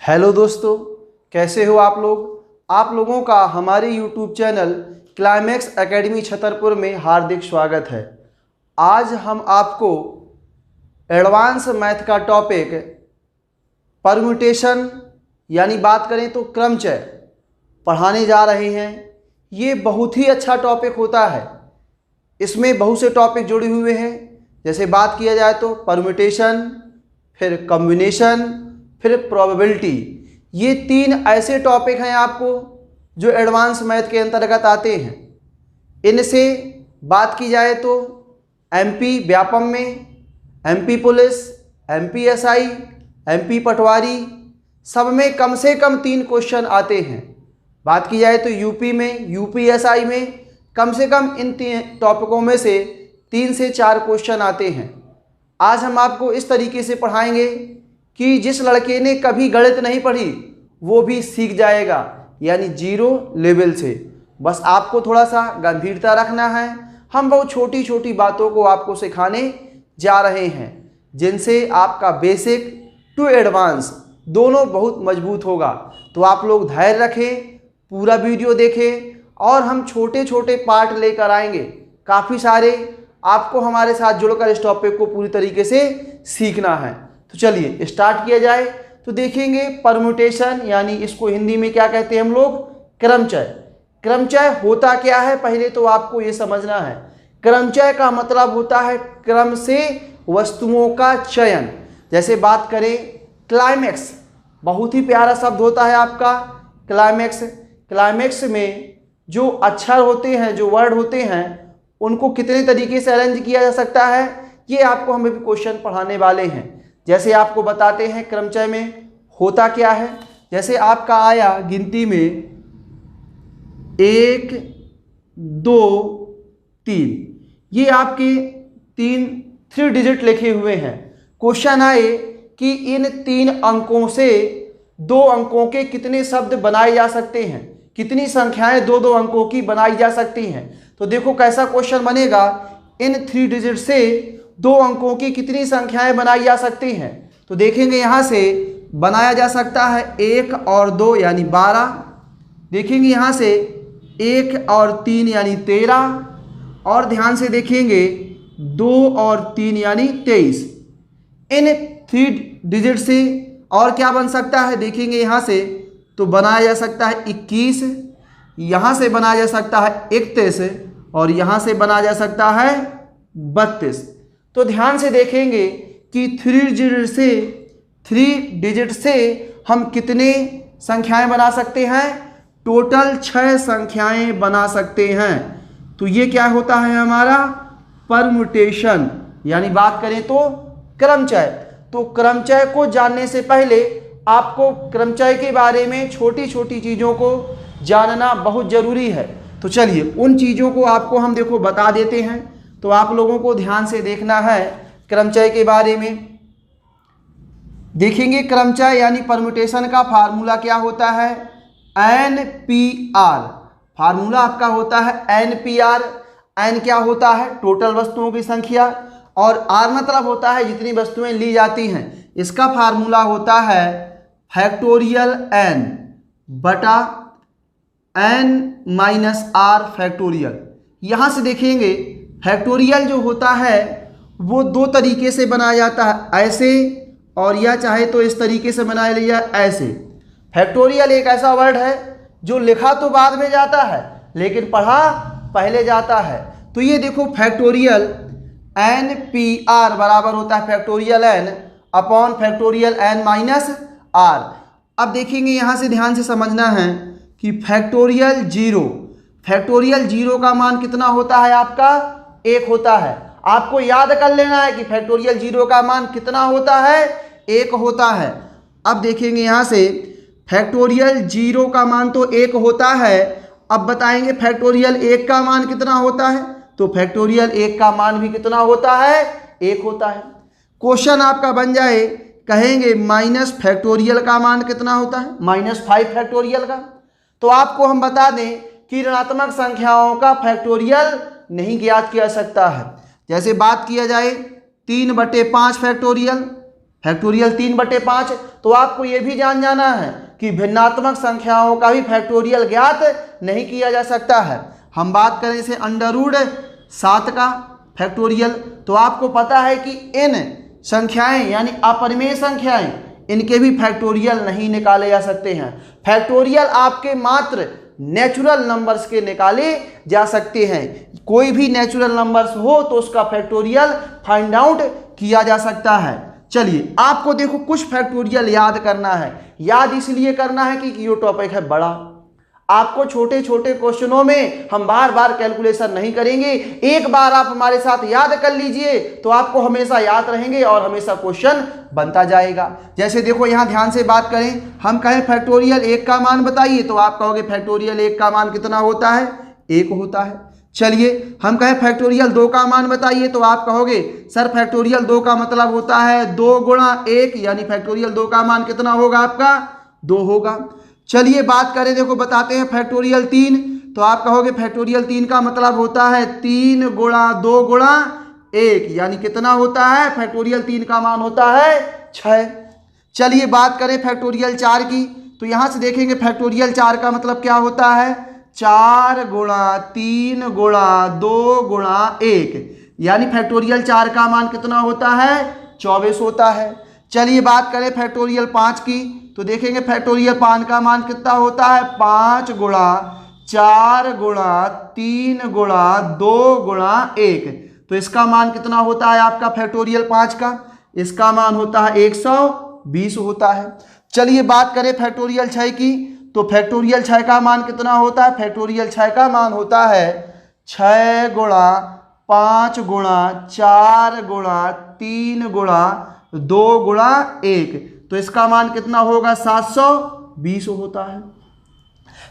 Hello दोस्तों, कैसे हो आप लोग। आप लोगों का हमारे YouTube channel climax academy Chhatarpur में हार्दिक स्वागत है। आज हम आपको एडवांस मैथ का टॉपिक परम्यूटेशन यानी बात करें तो क्रमचय पढ़ाने जा रहे हैं। ये बहुत ही अच्छा टॉपिक होता है। इसमें बहुत से टॉपिक जुड़े हुए हैं। जैसे बात किया जाए तो परम्यूटेशन, फिर कॉम्बिनेशन, फिर प्रोबेबिलिटी। ये तीन ऐसे टॉपिक हैं आपको जो एडवांस मैथ के अंतर्गत आते हैं। इनसे बात की जाए तो एमपी व्यापम में, MP police, MP SI, MP patwari, सब में कम से कम 3 क्वेश्चन आते हैं। बात की जाए तो यूपी में, यूपी एसआई में कम से कम इन 3 टॉपिकों में से 3 से 4 क्वेश्चन आते हैं। आज हम आपको इस तरीके से पढ़ाएंगे कि जिस लड़के ने कभी गणित नहीं पढ़ी वो भी सीख जाएगा, यानी 0 लेवल से। बस आपको थोड़ा सा गंभीरता रखना है। हम बहुत छोटी छोटी बातों को आपको सिखाने जा रहे हैं जिनसे आपका बेसिक टू एडवांस दोनों बहुत मजबूत होगा। तो आप लोग धैर्य रखें, पूरा वीडियो देखें और हम छोटे छोटे पार्ट लेकर आएंगे। काफ़ी सारे आपको हमारे साथ जुड़कर इस टॉपिक को पूरी तरीके से सीखना है। तो चलिए स्टार्ट किया जाए। तो देखेंगे परम्यूटेशन यानी इसको हिंदी में क्या कहते हैं हम लोग, क्रमचय। क्रमचय होता क्या है पहले तो आपको ये समझना है। क्रमचय का मतलब होता है क्रम से वस्तुओं का चयन। जैसे बात करें क्लाइमेक्स, बहुत ही प्यारा शब्द होता है आपका क्लाइमेक्स। क्लाइमेक्स में जो अक्षर होते हैं, जो वर्ड होते हैं, उनको कितने तरीके से अरेंज किया जा सकता है, ये आपको हम अभी क्वेश्चन पढ़ाने वाले हैं। जैसे आपको बताते हैं क्रमचय में होता क्या है। जैसे आपका आया गिनती में 1 2 3, ये आपके 3 डिजिट लिखे हुए हैं। क्वेश्चन आए कि इन 3 अंकों से 2 अंकों के कितने शब्द बनाए जा सकते हैं, कितनी संख्याएं 2-2 अंकों की बनाई जा सकती हैं। तो देखो कैसा क्वेश्चन बनेगा, इन 3 डिजिट से 2 अंकों की कितनी संख्याएं बनाई जा सकती हैं। तो देखेंगे यहाँ से बनाया जा सकता है 1 और 2 यानी 12। देखेंगे यहाँ से 1 और 3 यानी 13, और ध्यान से देखेंगे 2 और 3 यानी 23। इन 3 डिजिट से और क्या बन सकता है, देखेंगे यहाँ से तो बनाया जा सकता है 21, यहाँ से बनाया जा सकता है 31, और यहाँ से बनाया जा सकता है 32। तो ध्यान से देखेंगे कि 3 डिजिट से हम कितने संख्याएं बना सकते हैं, टोटल 6 संख्याएं बना सकते हैं। तो ये क्या होता है हमारा परम्यूटेशन, यानी बात करें तो क्रमचय। तो क्रमचय को जानने से पहले आपको क्रमचय के बारे में छोटी छोटी चीज़ों को जानना बहुत ज़रूरी है। तो चलिए उन चीज़ों को आपको हम देखो बता देते हैं। तो आप लोगों को ध्यान से देखना है क्रमचय के बारे में। देखेंगे क्रमचय यानी परम्यूटेशन का फार्मूला क्या होता है, NPR। फार्मूला आपका होता है NPR। N क्या होता है, टोटल वस्तुओं की संख्या, और R मतलब होता है जितनी वस्तुएं ली जाती हैं। इसका फार्मूला होता है फैक्टोरियल N बटा N माइनस R फैक्टोरियल। यहाँ से देखेंगे फैक्टोरियल जो होता है वो 2 तरीके से बनाया जाता है, ऐसे, और या चाहे तो इस तरीके से बनाया लिया ऐसे। फैक्टोरियल एक ऐसा वर्ड है जो लिखा तो बाद में जाता है लेकिन पढ़ा पहले जाता है। तो ये देखो फैक्टोरियल NPR बराबर होता है factorial N upon factorial N minus R। अब देखेंगे यहाँ से ध्यान से समझना है कि फैक्टोरियल 0 का मान कितना होता है आपका, 1 होता है। आपको याद कर लेना है कि फैक्टोरियल 0 का मान कितना होता है, 1 होता है। अब देखेंगे यहाँ से फैक्टोरियल 0 का मान तो 1 होता है। अब बताएंगे फैक्टोरियल 1 का मान कितना होता है। तो फैक्टोरियल 1 का मान भी कितना होता है, 1 होता है। क्वेश्चन आपका बन जाए, कहेंगे माइनस फैक्टोरियल का मान कितना होता है, -5 फैक्टोरियल का। तो आपको हम बता दें कि ऋणात्मक संख्याओं का फैक्टोरियल नहीं ज्ञात किया जा सकता है। जैसे बात किया जाए 3/5 फैक्टोरियल, फैक्टोरियल 3/5। तो आपको ये भी जाना है कि भिन्नात्मक संख्याओं का भी फैक्टोरियल ज्ञात नहीं किया जा सकता है। हम बात करें इसे √7 का फैक्टोरियल, तो आपको पता है कि इन संख्याएं यानी अपरिमेय संख्याएं, इनके भी फैक्टोरियल नहीं निकाले जा सकते हैं। फैक्टोरियल आपके मात्र नेचुरल नंबर्स के निकाले जा सकते हैं। कोई भी नेचुरल नंबर्स हो तो उसका फैक्टोरियल फाइंड आउट किया जा सकता है। चलिए आपको देखो कुछ फैक्टोरियल याद करना है। याद इसलिए करना है कि ये टॉपिक है बड़ा। आपको छोटे छोटे क्वेश्चनों में हम बार बार कैलकुलेशन नहीं करेंगे। एक बार आप हमारे साथ याद कर लीजिए तो आपको हमेशा याद रहेंगे और हमेशा क्वेश्चन बनता जाएगा। जैसे देखो यहाँ ध्यान से बात करें, हम कहें फैक्टोरियल 1 का मान बताइए तो आप कहोगे फैक्टोरियल 1 का मान कितना होता है? 1 होता है। चलिए हम कहें फैक्टोरियल 2 का मान बताइए तो आप कहोगे सर फैक्टोरियल 2 का मतलब होता है 2 गुणा 1, यानी फैक्टोरियल 2 का मान कितना होगा आपका? 2 होगा। चलिए बात करें, देखो बताते हैं फैक्टोरियल 3, तो आप कहोगे फैक्टोरियल 3 का मतलब होता है 3 गुणा 2 गुणा 1, यानी कितना होता है? फैक्टोरियल 3 का मान होता है 6। चलिए बात करें फैक्टोरियल 4 की, तो यहाँ से देखेंगे फैक्टोरियल 4 का मतलब क्या होता है? 4 गुणा 3 गुणा 2 गुणा 1, यानी फैक्टोरियल 4 का मान कितना होता है? 24 होता है। चलिए बात करें फैक्टोरियल 5 की, तो देखेंगे फैक्टोरियल 5 का मान कितना होता है? 5 गुणा 4 गुणा 3 गुणा 2 गुणा 1, तो इसका मान कितना होता है आपका फैक्टोरियल 5 का? इसका मान होता है 120 होता है। चलिए बात करें फैक्टोरियल 6 की, तो फैक्टोरियल 6 का मान कितना होता है? फैक्टोरियल 6 का मान होता है 6 गुणा 5 गुणा 4 गुणा 3 गुणा 2 गुणा 1, तो इसका मान कितना होगा? 720 होता है।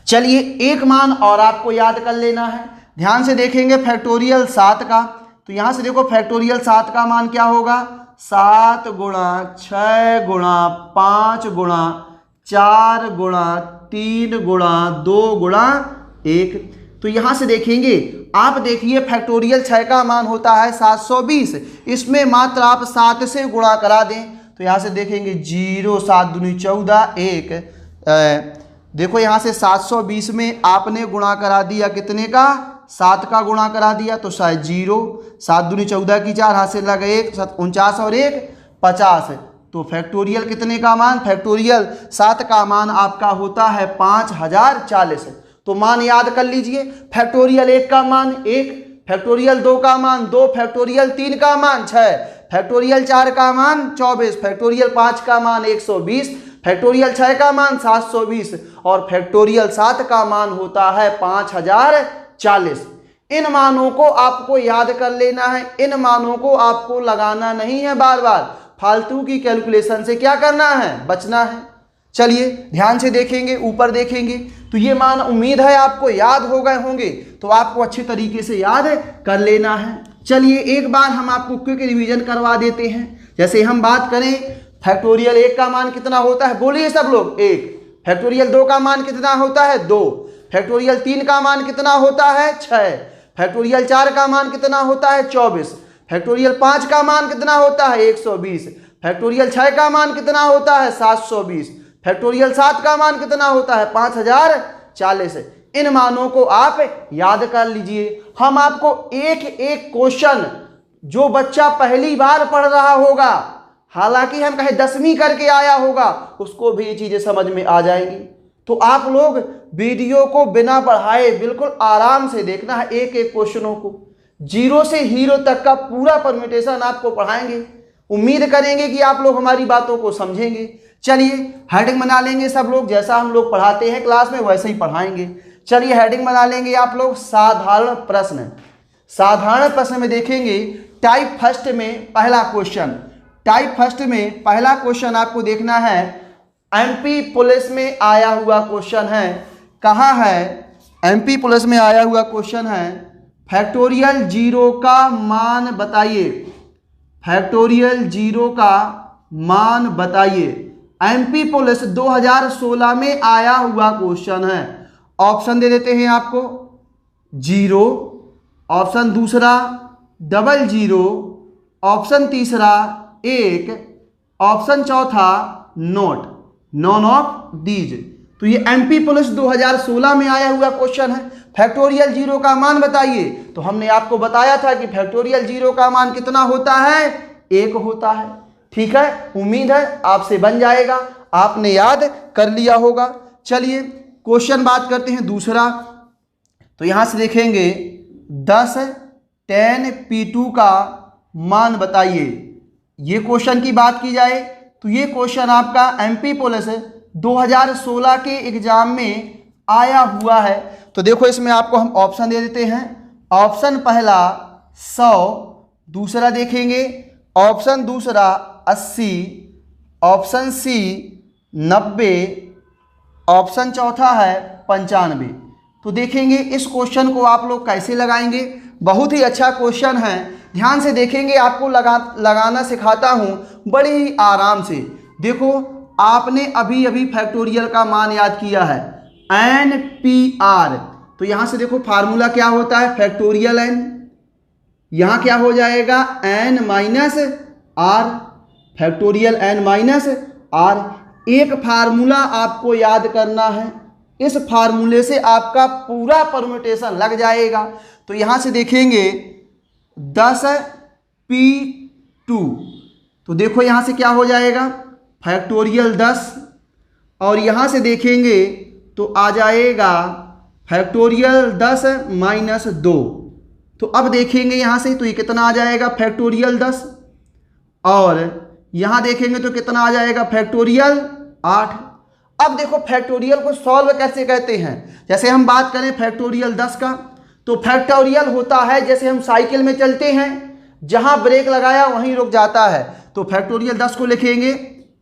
चलिए एक मान और आपको याद कर लेना है। ध्यान से देखेंगे फैक्टोरियल 7 का, तो यहां से देखो फैक्टोरियल 7 का मान क्या होगा? 7 गुणा 6 गुणा 5 गुणा 4 गुणा 3 गुणा 2 गुणा 1, तो यहां से देखेंगे आप देखिए फैक्टोरियल 6 का मान होता है 720, इसमें मात्र आप 7 से गुणा करा दें, तो यहाँ से देखेंगे 0 7 दूनी 14 1, देखो यहाँ से 720 में आपने गुणा करा दिया कितने का? 7 का गुणा करा दिया, तो शायद 0 7 दूनी 14 की 4 हाथ से लगा 1 49 और 1 50, तो फैक्टोरियल कितने का मान? फैक्टोरियल 7 का मान आपका होता है 5040। तो मान याद कर लीजिए, फैक्टोरियल 1 का मान 1, फैक्टोरियल 2 का मान 2, फैक्टोरियल 3 का मान 6, फैक्टोरियल 4 का मान 24, फैक्टोरियल 5 का मान 120, फैक्टोरियल 6 का मान 720 और फैक्टोरियल 7 का मान होता है 5040। इन मानों को आपको याद कर लेना है, इन मानों को आपको लगाना नहीं है बार बार। फालतू की कैलकुलेशन से क्या करना है? बचना है। चलिए ध्यान से देखेंगे, ऊपर देखेंगे तो ये मान उम्मीद है आपको याद हो गए होंगे, तो आपको अच्छे तरीके से याद कर लेना है। चलिए एक बार हम आपको क्विक रिवीजन करवा देते हैं। जैसे हम बात करें फैक्टोरियल 1 का मान कितना होता है? बोलिए सब लोग 1। फैक्टोरियल 2 का मान कितना होता है? 2। फैक्टोरियल 3 का मान कितना होता है? 6। फैक्टोरियल 4 का मान कितना होता है? 24। फैक्टोरियल 5 का मान कितना होता है? 120। फैक्टोरियल 6 का मान कितना होता है? 720। फैक्टोरियल 7 का मान कितना होता है? 5040। इन मानों को आप याद कर लीजिए। हम आपको एक एक क्वेश्चन जो बच्चा पहली बार पढ़ रहा होगा, हालांकि हम कहें 10वीं करके आया होगा, उसको भी ये चीजें समझ में आ जाएंगी। तो आप लोग वीडियो को बिना पढ़ाए बिल्कुल आराम से देखना है, एक एक क्वेश्चनों को 0 से हीरो तक का पूरा परम्यूटेशन आपको पढ़ाएंगे। उम्मीद करेंगे कि आप लोग हमारी बातों को समझेंगे। चलिए हेडिंग बना लेंगे सब लोग, जैसा हम लोग पढ़ाते हैं क्लास में वैसे ही पढ़ाएंगे। चलिए हेडिंग बना लेंगे आप लोग, साधारण प्रश्न। साधारण प्रश्न में देखेंगे टाइप फर्स्ट में पहला क्वेश्चन। टाइप फर्स्ट में पहला क्वेश्चन आपको देखना है, एमपी पुलिस में आया हुआ क्वेश्चन है। कहाँ है? एमपी पुलिस में आया हुआ क्वेश्चन है, फैक्टोरियल 0 का मान बताइए। फैक्टोरियल 0 का मान बताइए। एमपी पुलिस 2016 में आया हुआ क्वेश्चन है। ऑप्शन दे देते हैं आपको, 0, ऑप्शन दूसरा 00, ऑप्शन तीसरा 1, ऑप्शन चौथा नोट, नॉन ऑफ दीज। तो ये एमपी पुलिस 2016 में आया हुआ क्वेश्चन है। फैक्टोरियल जीरो का मान बताइए, तो हमने आपको बताया था कि फैक्टोरियल जीरो का मान कितना होता है, 1 होता है। ठीक है, उम्मीद है आपसे बन जाएगा, आपने याद कर लिया होगा। चलिए क्वेश्चन बात करते हैं दूसरा। तो यहां से देखेंगे 10 10 P2 का मान बताइए। ये क्वेश्चन की बात की जाए तो ये क्वेश्चन आपका एमपी पुलिस 2016 के एग्जाम में आया हुआ है। तो देखो इसमें आपको हम ऑप्शन दे देते हैं। ऑप्शन पहला 100, दूसरा देखेंगे ऑप्शन दूसरा 80, ऑप्शन सी 90, ऑप्शन चौथा है 95। तो देखेंगे इस क्वेश्चन को आप लोग कैसे लगाएंगे। बहुत ही अच्छा क्वेश्चन है, ध्यान से देखेंगे, आपको लगाना सिखाता हूं बड़े ही आराम से। देखो आपने अभी अभी फैक्टोरियल का मान याद किया है, NPR। तो यहां से देखो फार्मूला क्या होता है, फैक्टोरियल n, यहां क्या हो जाएगा n minus r, factorial n minus r. एक फार्मूला आपको याद करना है, इस फार्मूले से आपका पूरा परम्यूटेशन लग जाएगा। तो यहां से देखेंगे 10 P2, तो देखो यहां से क्या हो जाएगा फैक्टोरियल 10, और यहां से देखेंगे तो आ जाएगा फैक्टोरियल 10 माइनस 2। तो अब देखेंगे यहां से तो ये कितना आ जाएगा फैक्टोरियल 10, और यहां देखेंगे तो कितना आ जाएगा फैक्टोरियल 8। अब देखो फैक्टोरियल को सॉल्व कैसे कहते हैं। जैसे हम बात करें फैक्टोरियल 10 का, तो फैक्टोरियल होता है जैसे हम साइकिल में चलते हैं, जहां ब्रेक लगाया वहीं रुक जाता है। तो फैक्टोरियल 10 को लिखेंगे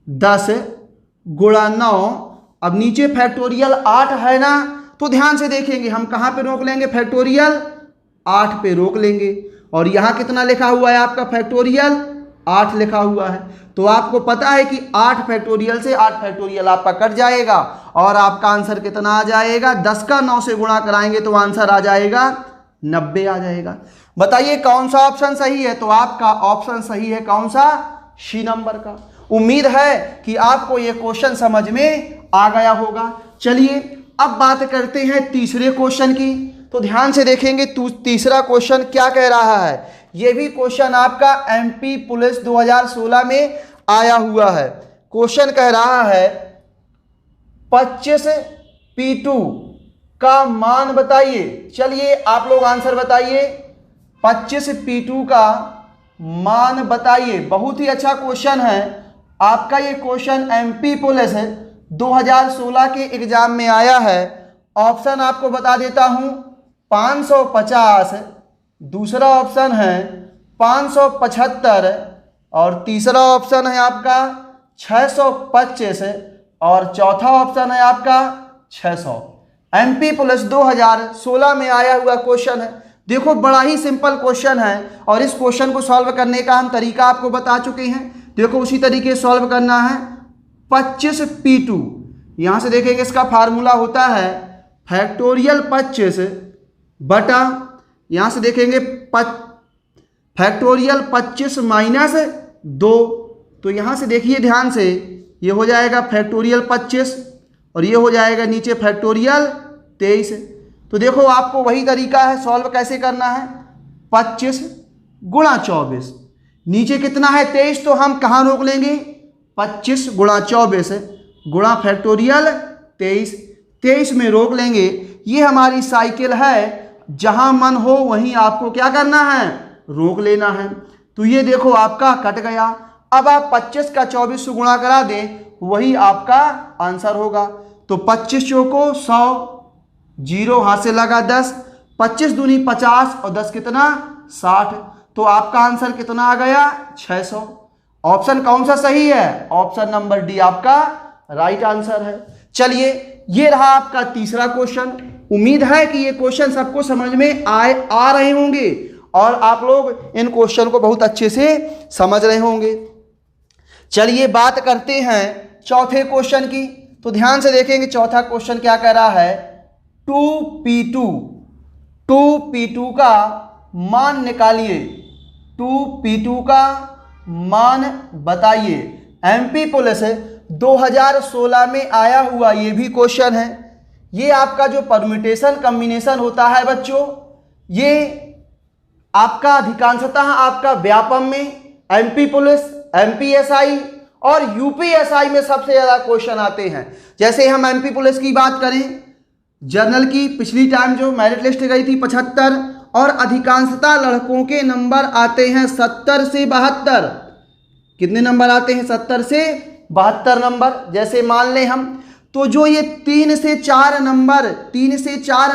10 गुणा 9, अब नीचे फैक्टोरियल 8 है ना, तो ध्यान से देखेंगे हम कहां पे रोक लेंगे, फैक्टोरियल 8 पे रोक लेंगे। और यहां कितना लिखा हुआ है आपका फैक्टोरियल 8 लिखा हुआ है। तो आपको पता है कि 8 फैक्टोरियल से 8 फैक्टोरियल आपका कट जाएगा, और आपका आंसर कितना आ जाएगा, 10 का 9 से गुणा कराएंगे तो आंसर आ जाएगा 90 आ जाएगा। बताइए कौन सा ऑप्शन सही है। तो आपका ऑप्शन सही है कौन सा, सी नंबर का। उम्मीद है कि आपको यह क्वेश्चन समझ में आ गया होगा। चलिए अब बात करते हैं तीसरे क्वेश्चन की। तो ध्यान से देखेंगे तीसरा क्वेश्चन क्या कह रहा है। यह भी क्वेश्चन आपका एमपी पुलिस 2016 में आया हुआ है। क्वेश्चन कह रहा है 25 P2 का मान बताइए। चलिए आप लोग आंसर बताइए, 25 P2 का मान बताइए। बहुत ही अच्छा क्वेश्चन है आपका, ये क्वेश्चन एमपी पुलिस 2016 के एग्जाम में आया है। ऑप्शन आपको बता देता हूं 550, दूसरा ऑप्शन है 575, और तीसरा ऑप्शन है आपका 625, और चौथा ऑप्शन है आपका 600। एमपी पुलिस 2016 में आया हुआ क्वेश्चन है। देखो बड़ा ही सिंपल क्वेश्चन है, और इस क्वेश्चन को सॉल्व करने का हम तरीका आपको बता चुके हैं। देखो उसी तरीके से सॉल्व करना है। 25 P2, यहां से देखेंगे इसका फार्मूला होता है फैक्टोरियल 25 बटा, यहां से देखेंगे फैक्टोरियल 25 माइनस 2। तो यहां से देखिए ध्यान से, ये हो जाएगा फैक्टोरियल 25, और ये हो जाएगा नीचे फैक्टोरियल 23। तो देखो आपको वही तरीका है, सॉल्व कैसे करना है, 25 गुणा 24, नीचे कितना है 23, तो हम कहाँ रोक लेंगे, 25 गुणा 24 गुणा फैक्टोरियल 23, 23 में रोक लेंगे। ये हमारी साइकिल है, जहां मन हो वहीं आपको क्या करना है, रोक लेना है। तो ये देखो आपका कट गया। अब आप 25 का 24 से गुणा करा दें, वही आपका आंसर होगा। तो 25 चौको 100, 0 हाथ से लगा 10, 25 दूनी 50, और 10 कितना 60। तो आपका आंसर कितना आ गया 600। ऑप्शन कौन सा सही है, ऑप्शन नंबर डी आपका राइट आंसर है। चलिए ये रहा आपका तीसरा क्वेश्चन। उम्मीद है कि ये क्वेश्चन सबको समझ में आ रहे होंगे, और आप लोग इन क्वेश्चन को बहुत अच्छे से समझ रहे होंगे। चलिए बात करते हैं चौथे क्वेश्चन की। तो ध्यान से देखेंगे चौथा क्वेश्चन क्या कह रहा है, 2P2 का मान निकालिए, 2P2 का मान बताइए। एमपी पुलिस 2016 में आया हुआ ये भी क्वेश्चन है। ये आपका जो परम्यूटेशन कॉम्बिनेशन होता है बच्चों, ये आपका अधिकांशतः आपका व्यापम में एमपी पुलिस, एमपीएसआई और यूपीएसआई में सबसे ज़्यादा क्वेश्चन आते हैं। जैसे हम एमपी पुलिस की बात करें, जर्नल की पिछली टाइम जो मेरिट लिस्ट गई थी 75 और अधिकांशतः लड़कों के नंबर आते हैं 70 से 72। कितने नंबर आते हैं? 70 से 72 नंबर। जैसे मान लें हम, तो जो ये 3 से 4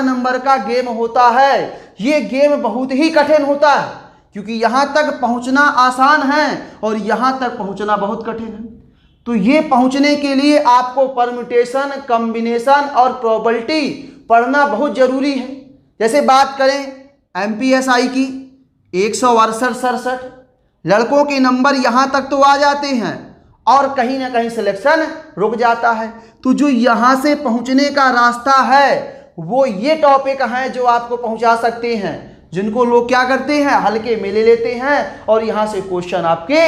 नंबर का गेम होता है, ये गेम बहुत ही कठिन होता है, क्योंकि यहाँ तक पहुँचना आसान है और यहाँ तक पहुँचना बहुत कठिन है। तो ये पहुँचने के लिए आपको परम्यूटेशन, कॉम्बिनेशन और प्रोबेबिलिटी पढ़ना बहुत जरूरी है। जैसे बात करें एमपीएसआई की, 168 लड़कों के नंबर यहाँ तक तो आ जाते हैं और कहीं ना कहीं सिलेक्शन रुक जाता है। तो जो यहाँ से पहुँचने का रास्ता है वो ये टॉपिक हैं जो आपको पहुँचा सकते हैं, जिनको लोग क्या करते हैं, हल्के में ले लेते हैं और यहाँ से क्वेश्चन आपके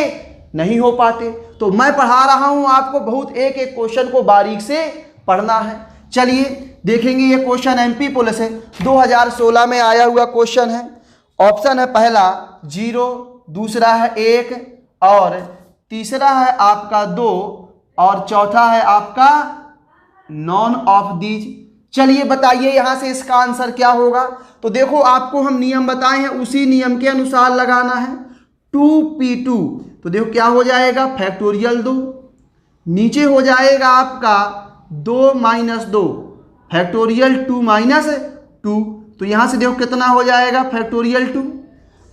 नहीं हो पाते। तो मैं पढ़ा रहा हूँ आपको, बहुत एक एक क्वेश्चन को बारीक से पढ़ना है। चलिए देखेंगे, ये क्वेश्चन एमपी पुलिस है, 2016 में आया हुआ क्वेश्चन है। ऑप्शन है पहला 0, दूसरा है 1 और तीसरा है आपका 2 और चौथा है आपका नॉन ऑफ दीज। चलिए बताइए यहाँ से इसका आंसर क्या होगा। तो देखो, आपको हम नियम बताए हैं, उसी नियम के अनुसार लगाना है। 2p2, तो देखो क्या हो जाएगा, फैक्टोरियल 2, नीचे हो जाएगा आपका 2 - 2 फैक्टोरियल 2 - 2, तो यहाँ से देखो कितना हो जाएगा, फैक्टोरियल 2।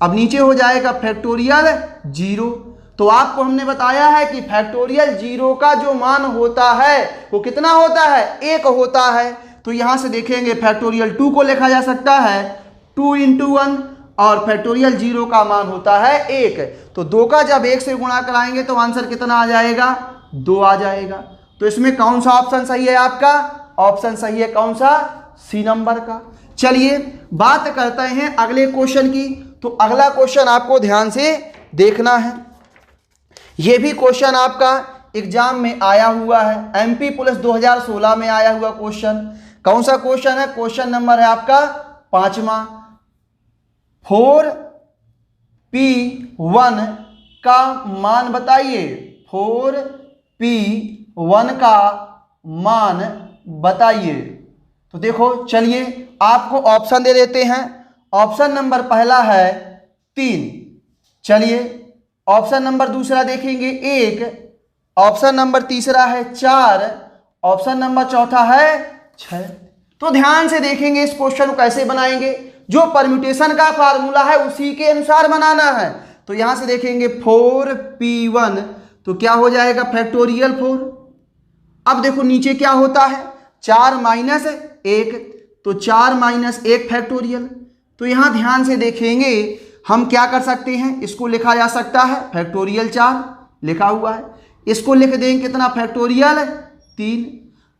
अब नीचे हो जाएगा फैक्टोरियल 0। तो आपको हमने बताया है कि फैक्टोरियल 0 का जो मान होता है वो कितना होता है, 1 होता है। तो यहाँ से देखेंगे फैक्टोरियल 2 को लिखा जा सकता है 2 × 1 और फैक्टोरियल 0 का मान होता है 1। तो 2 का जब 1 से गुणा कराएंगे तो आंसर कितना आ जाएगा, 2 आ जाएगा। तो इसमें कौन सा ऑप्शन सही है आपका? ऑप्शन सही है कौन सा, सी नंबर का। चलिए बात करते हैं अगले क्वेश्चन की। तो अगला क्वेश्चन आपको ध्यान से देखना है। यह भी क्वेश्चन आपका एग्जाम में आया हुआ है, एमपी पुलिस 2016 में आया हुआ क्वेश्चन। कौन सा क्वेश्चन है? क्वेश्चन नंबर है आपका 5वां। 4p1 का मान बताइए, 4p1 का मान बताइए। तो देखो, चलिए आपको ऑप्शन दे देते हैं। ऑप्शन नंबर पहला है 3, चलिए ऑप्शन नंबर दूसरा देखेंगे 1, ऑप्शन नंबर तीसरा है 4, ऑप्शन नंबर चौथा है 6। तो ध्यान से देखेंगे इस क्वेश्चन को कैसे बनाएंगे। जो परम्यूटेशन का फार्मूला है उसी के अनुसार बनाना है। तो यहां से देखेंगे 4p1, तो क्या हो जाएगा, फैक्टोरियल 4। अब देखो नीचे क्या होता है, 4 - 1, तो 4 - 1 फैक्टोरियल। तो यहां ध्यान से देखेंगे हम क्या कर सकते हैं, इसको लिखा जा सकता है फैक्टोरियल 4 लिखा हुआ है, इसको लिख देंगे कितना, फैक्टोरियल 3।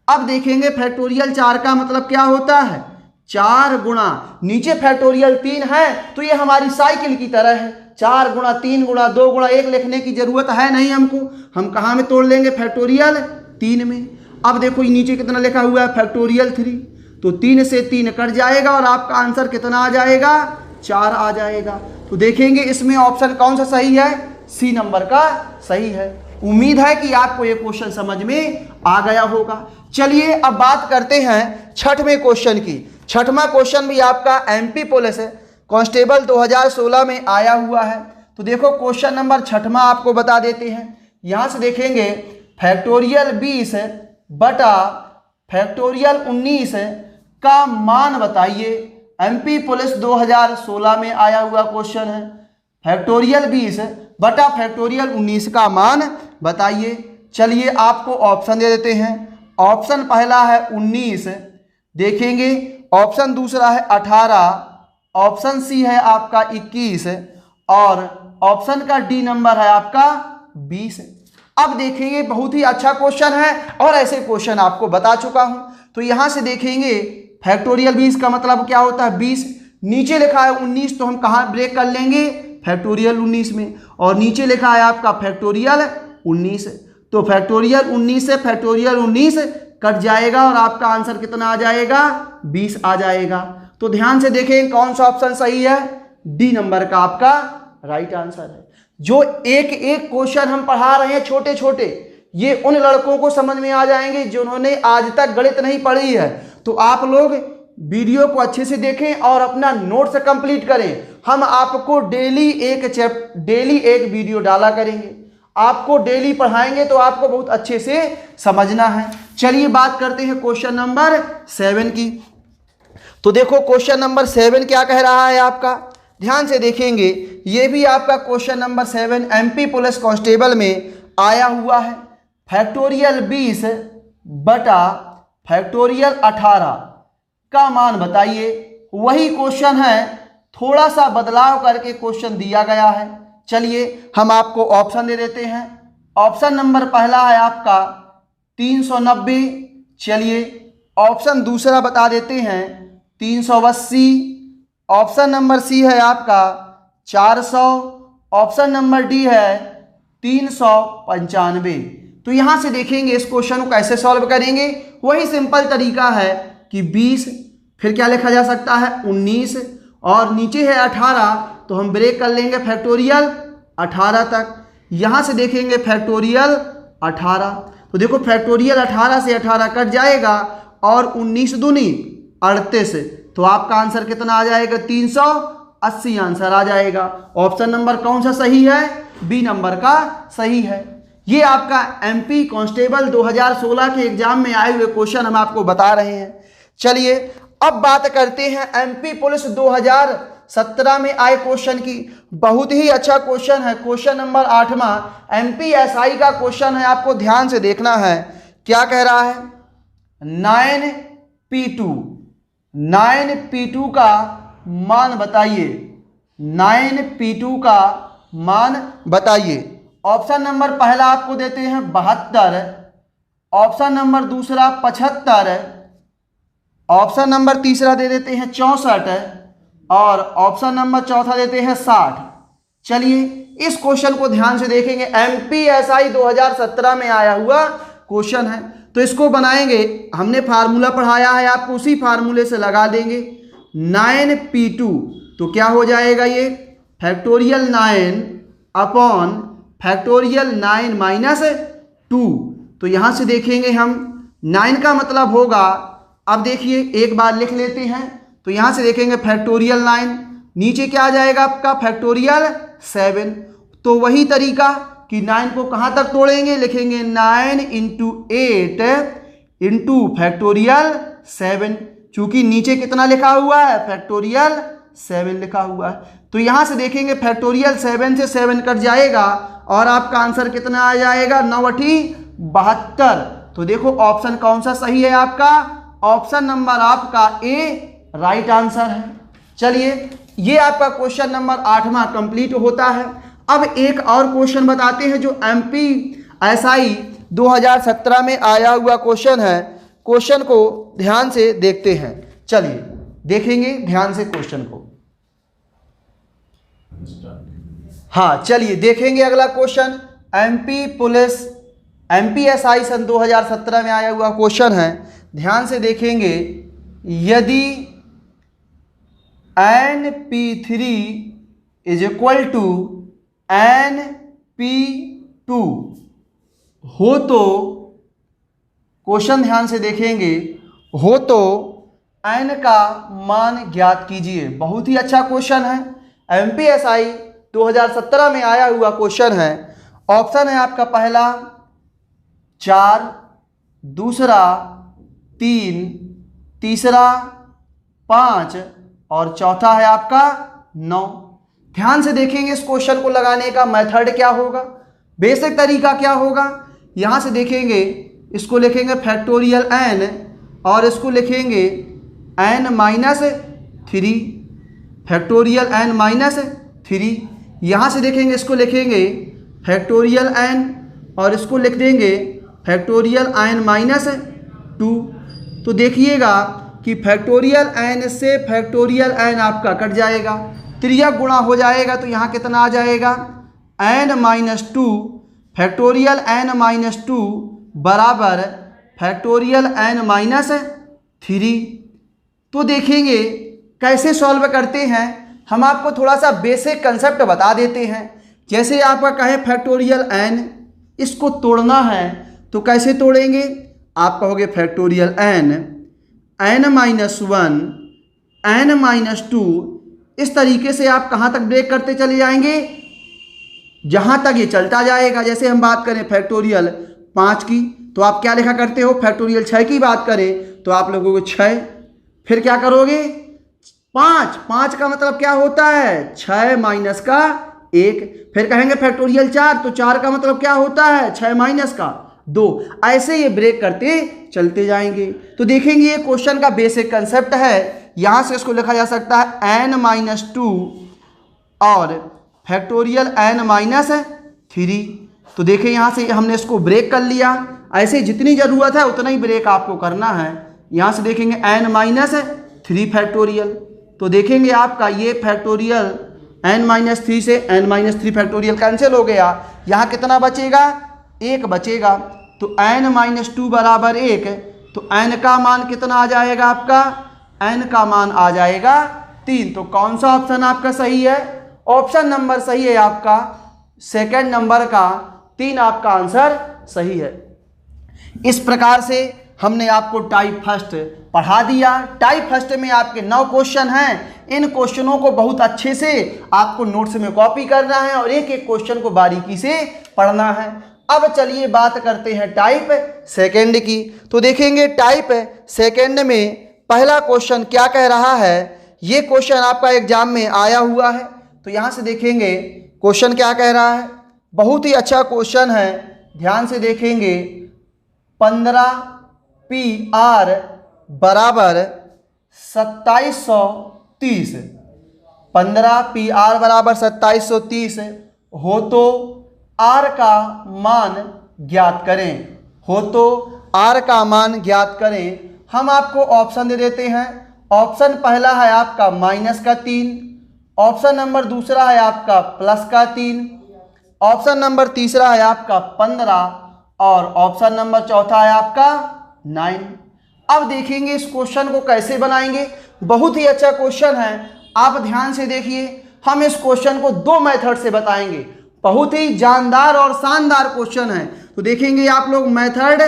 अब देखेंगे फैक्टोरियल 4 का मतलब क्या होता है, 4 गुणा, नीचे फैक्टोरियल 3 है तो ये हमारी साइकिल की तरह है, 4 गुणा 3 गुणा 2 गुणा 1 लिखने की जरूरत है नहीं हमको। हम कहाँ में तोड़ लेंगे, फैक्टोरियल 3 में। अब देखो नीचे कितना लिखा हुआ है, फैक्टोरियल 3, तो 3 से 3 कट जाएगा और आपका आंसर कितना आ जाएगा, 4 आ जाएगा। तो देखेंगे इसमें ऑप्शन कौन सा सही है, सी नंबर का सही है। उम्मीद है कि आपको ये क्वेश्चन समझ में आ गया होगा। चलिए अब बात करते हैं छठवें क्वेश्चन की। छठवां क्वेश्चन भी आपका एमपी पुलिस कांस्टेबल 2016 में आया हुआ है। तो देखो क्वेश्चन नंबर छठवां आपको बता देते हैं। यहां से देखेंगे फैक्टोरियल 20 बटा फैक्टोरियल 19 का मान बताइए। एमपी पुलिस 2016 में आया हुआ क्वेश्चन है, फैक्टोरियल 20 बटा फैक्टोरियल 19 का मान बताइए। चलिए आपको ऑप्शन दे देते हैं। ऑप्शन पहला है 19, देखेंगे ऑप्शन दूसरा है 18, ऑप्शन सी है आपका 21 और ऑप्शन का डी नंबर है आपका 20। अब देखेंगे बहुत ही अच्छा क्वेश्चन है और ऐसे क्वेश्चन आपको बता चुका हूं। तो यहां से देखेंगे फैक्टोरियल 20 का मतलब क्या होता है, 20, नीचे लिखा है 19 तो हम कहां ब्रेक कर लेंगे, फैक्टोरियल 19 में, और नीचे लिखा है आपका फैक्टोरियल 19। तो फैक्टोरियल 19 से फैक्टोरियल 19 कट जाएगा और आपका आंसर कितना आ जाएगा, 20 आ जाएगा। तो ध्यान से देखें कौन सा ऑप्शन सही है, डी नंबर का आपका राइट आंसर है। जो एक एक क्वेश्चन हम पढ़ा रहे हैं छोटे छोटे, ये उन लड़कों को समझ में आ जाएंगे जिन्होंने आज तक गणित नहीं पढ़ी है। तो आप लोग वीडियो को अच्छे से देखें और अपना नोट्स कंप्लीट करें। हम आपको डेली एक वीडियो डाला करेंगे, आपको डेली पढ़ाएंगे, तो आपको बहुत अच्छे से समझना है। चलिए बात करते हैं क्वेश्चन नंबर 7 की। तो देखो क्वेश्चन नंबर 7 क्या कह रहा है आपका, ध्यान से देखेंगे। ये भी आपका question number 7 MP police constable में आया हुआ है। फैक्टोरियल 20 बटा फैक्टोरियल 18 का मान बताइए। वही क्वेश्चन है, थोड़ा सा बदलाव करके क्वेश्चन दिया गया है। चलिए हम आपको ऑप्शन दे देते हैं। ऑप्शन नंबर पहला है आपका 390। चलिए ऑप्शन दूसरा बता देते हैं 380। ऑप्शन नंबर सी है आपका 400। ऑप्शन नंबर डी है 395। तो यहां से देखेंगे इस क्वेश्चन को कैसे सॉल्व करेंगे। वही सिंपल तरीका है कि 20, फिर क्या लिखा जा सकता है 19 और नीचे है 18, तो हम ब्रेक कर लेंगे फैक्टोरियल 18 तक। यहां से देखेंगे फैक्टोरियल 18, तो देखो फैक्टोरियल 18 से 18 कट जाएगा और 19 दूनी 38, तो आपका आंसर कितना आ जाएगा, 380 आंसर आ जाएगा। ऑप्शन नंबर कौन सा सही है, बी नंबर का सही है। ये आपका एमपी कांस्टेबल 2016 के एग्जाम में आए हुए क्वेश्चन हम आपको बता रहे हैं। चलिए अब बात करते हैं एमपी पुलिस 2017 में आए क्वेश्चन की। बहुत ही अच्छा क्वेश्चन है, क्वेश्चन नंबर 8वां एमपी एसआई का क्वेश्चन है। आपको ध्यान से देखना है क्या कह रहा है। 9P2 का मान बताइए। 9P2 का मान बताइए। ऑप्शन नंबर पहला आपको देते हैं 72, ऑप्शन नंबर दूसरा 75, ऑप्शन नंबर तीसरा दे देते हैं 64 और ऑप्शन नंबर चौथा देते हैं 60। चलिए इस क्वेश्चन को ध्यान से देखेंगे। एमपीएसआई 2017 में आया हुआ क्वेश्चन है, तो इसको बनाएंगे। हमने फार्मूला पढ़ाया है आपको, उसी फार्मूले से लगा देंगे। 9P2 तो क्या हो जाएगा, ये फैक्टोरियल 9 अपॉन फैक्टोरियल 9 माइनस 2। तो यहां से देखेंगे हम 9 का मतलब होगा, अब देखिए एक बार लिख लेते हैं। तो यहां से देखेंगे फैक्टोरियल 9, नीचे क्या आ जाएगा आपका फैक्टोरियल 7। तो वही तरीका कि 9 को कहां तक तोड़ेंगे, लिखेंगे 9 × 8 × फैक्टोरियल 7। चूंकि नीचे कितना लिखा हुआ है, फैक्टोरियल 7 लिखा हुआ है। तो यहां से देखेंगे फैक्टोरियल 7 से 7 कट जाएगा और आपका आंसर कितना आ जाएगा, 9×8 = 72। तो देखो ऑप्शन कौन सा सही है आपका, ऑप्शन नंबर आपका ए राइट आंसर है। चलिए ये आपका क्वेश्चन नंबर 8वां कंप्लीट होता है। अब एक और क्वेश्चन बताते हैं जो एमपीएसआई 2017 में आया हुआ क्वेश्चन है। क्वेश्चन को ध्यान से देखते हैं। चलिए देखेंगे ध्यान से क्वेश्चन को। हाँ चलिए देखेंगे अगला क्वेश्चन। एमपीएसआई सन 2017 में आया हुआ क्वेश्चन है, ध्यान से देखेंगे। यदि NP3 = NP2 हो तो, क्वेश्चन ध्यान से देखेंगे, हो तो n का मान ज्ञात कीजिए। बहुत ही अच्छा क्वेश्चन है, एमपीएसआई 2017 में आया हुआ क्वेश्चन है। ऑप्शन है आपका पहला 4, दूसरा 3, तीसरा 5 और चौथा है आपका 9। ध्यान से देखेंगे इस क्वेश्चन को लगाने का मेथड क्या होगा, बेसिक तरीका क्या होगा। यहां से देखेंगे, इसको लिखेंगे फैक्टोरियल n और इसको लिखेंगे n-3, फैक्टोरियल n-3। यहां से देखेंगे, इसको लिखेंगे फैक्टोरियल n और इसको लिख देंगे फैक्टोरियल n-2। तो देखिएगा कि फैक्टोरियल n से फैक्टोरियल n आपका कट जाएगा, त्रियक गुणा हो जाएगा। तो यहाँ कितना आ जाएगा, n-2 फैक्टोरियल n माइनस 2 बराबर फैक्टोरियल n माइनस 3। तो देखेंगे कैसे सॉल्व करते हैं। हम आपको थोड़ा सा बेसिक कंसेप्ट बता देते हैं। जैसे आपका कहे फैक्टोरियल n, इसको तोड़ना है तो कैसे तोड़ेंगे। आप कहोगे factorial n minus 1 n minus 2, इस तरीके से आप कहाँ तक ब्रेक करते चले जाएंगे, जहाँ तक ये चलता जाएगा। जैसे हम बात करें फैक्टोरियल 5 की तो आप क्या लिखा करते हो, फैक्टोरियल 6 की बात करें तो आप लोगों को 6, फिर क्या करोगे 5 का मतलब क्या होता है 6 माइनस का 1। फिर कहेंगे फैक्टोरियल 4 तो 4 का मतलब क्या होता है 6 माइनस का 2। ऐसे ये ब्रेक करते चलते जाएंगे। तो देखेंगे ये क्वेश्चन का बेसिक कंसेप्ट है। यहाँ से इसको लिखा जा सकता है n माइनस 2 और फैक्टोरियल n माइनस 3। तो देखिए यहाँ से हमने इसको ब्रेक कर लिया। ऐसे जितनी ज़रूरत है उतना ही ब्रेक आपको करना है। यहाँ से देखेंगे n माइनस 3 फैक्टोरियल, तो देखेंगे आपका ये फैक्टोरियल n माइनस 3 से n माइनस 3 फैक्टोरियल कैंसिल हो गया। यहाँ कितना बचेगा 1 बचेगा। तो n माइनस 2 बराबर 1, तो n का मान कितना आ जाएगा आपका, n का मान आ जाएगा 3। तो कौन सा ऑप्शन आपका सही है, ऑप्शन नंबर सही है आपका सेकंड नंबर का 3 आपका आंसर सही है। इस प्रकार से हमने आपको टाइप फर्स्ट पढ़ा दिया। टाइप फर्स्ट में आपके 9 क्वेश्चन हैं। इन क्वेश्चनों को बहुत अच्छे से आपको नोट्स में कॉपी करना है और एक एक क्वेश्चन को बारीकी से पढ़ना है। अब चलिए बात करते हैं टाइप सेकंड की। तो देखेंगे टाइप सेकंड में पहला क्वेश्चन क्या कह रहा है। ये क्वेश्चन आपका एग्जाम में आया हुआ है। तो यहाँ से देखेंगे क्वेश्चन क्या कह रहा है, बहुत ही अच्छा क्वेश्चन है, ध्यान से देखेंगे। 15PR बराबर 2730, 15PR बराबर 2730 हो तो R का मान ज्ञात करें, हो तो R का मान ज्ञात करें। हम आपको ऑप्शन दे देते हैं। ऑप्शन पहला है आपका माइनस का 3, ऑप्शन नंबर दूसरा है आपका प्लस का 3, ऑप्शन नंबर तीसरा है आपका 15 और ऑप्शन नंबर चौथा है आपका 9। अब देखेंगे इस क्वेश्चन को कैसे बनाएंगे। बहुत ही अच्छा क्वेश्चन है, आप ध्यान से देखिए। हम इस क्वेश्चन को 2 मेथड से बताएंगे। बहुत ही जानदार और शानदार क्वेश्चन है। तो देखेंगे आप लोग मेथड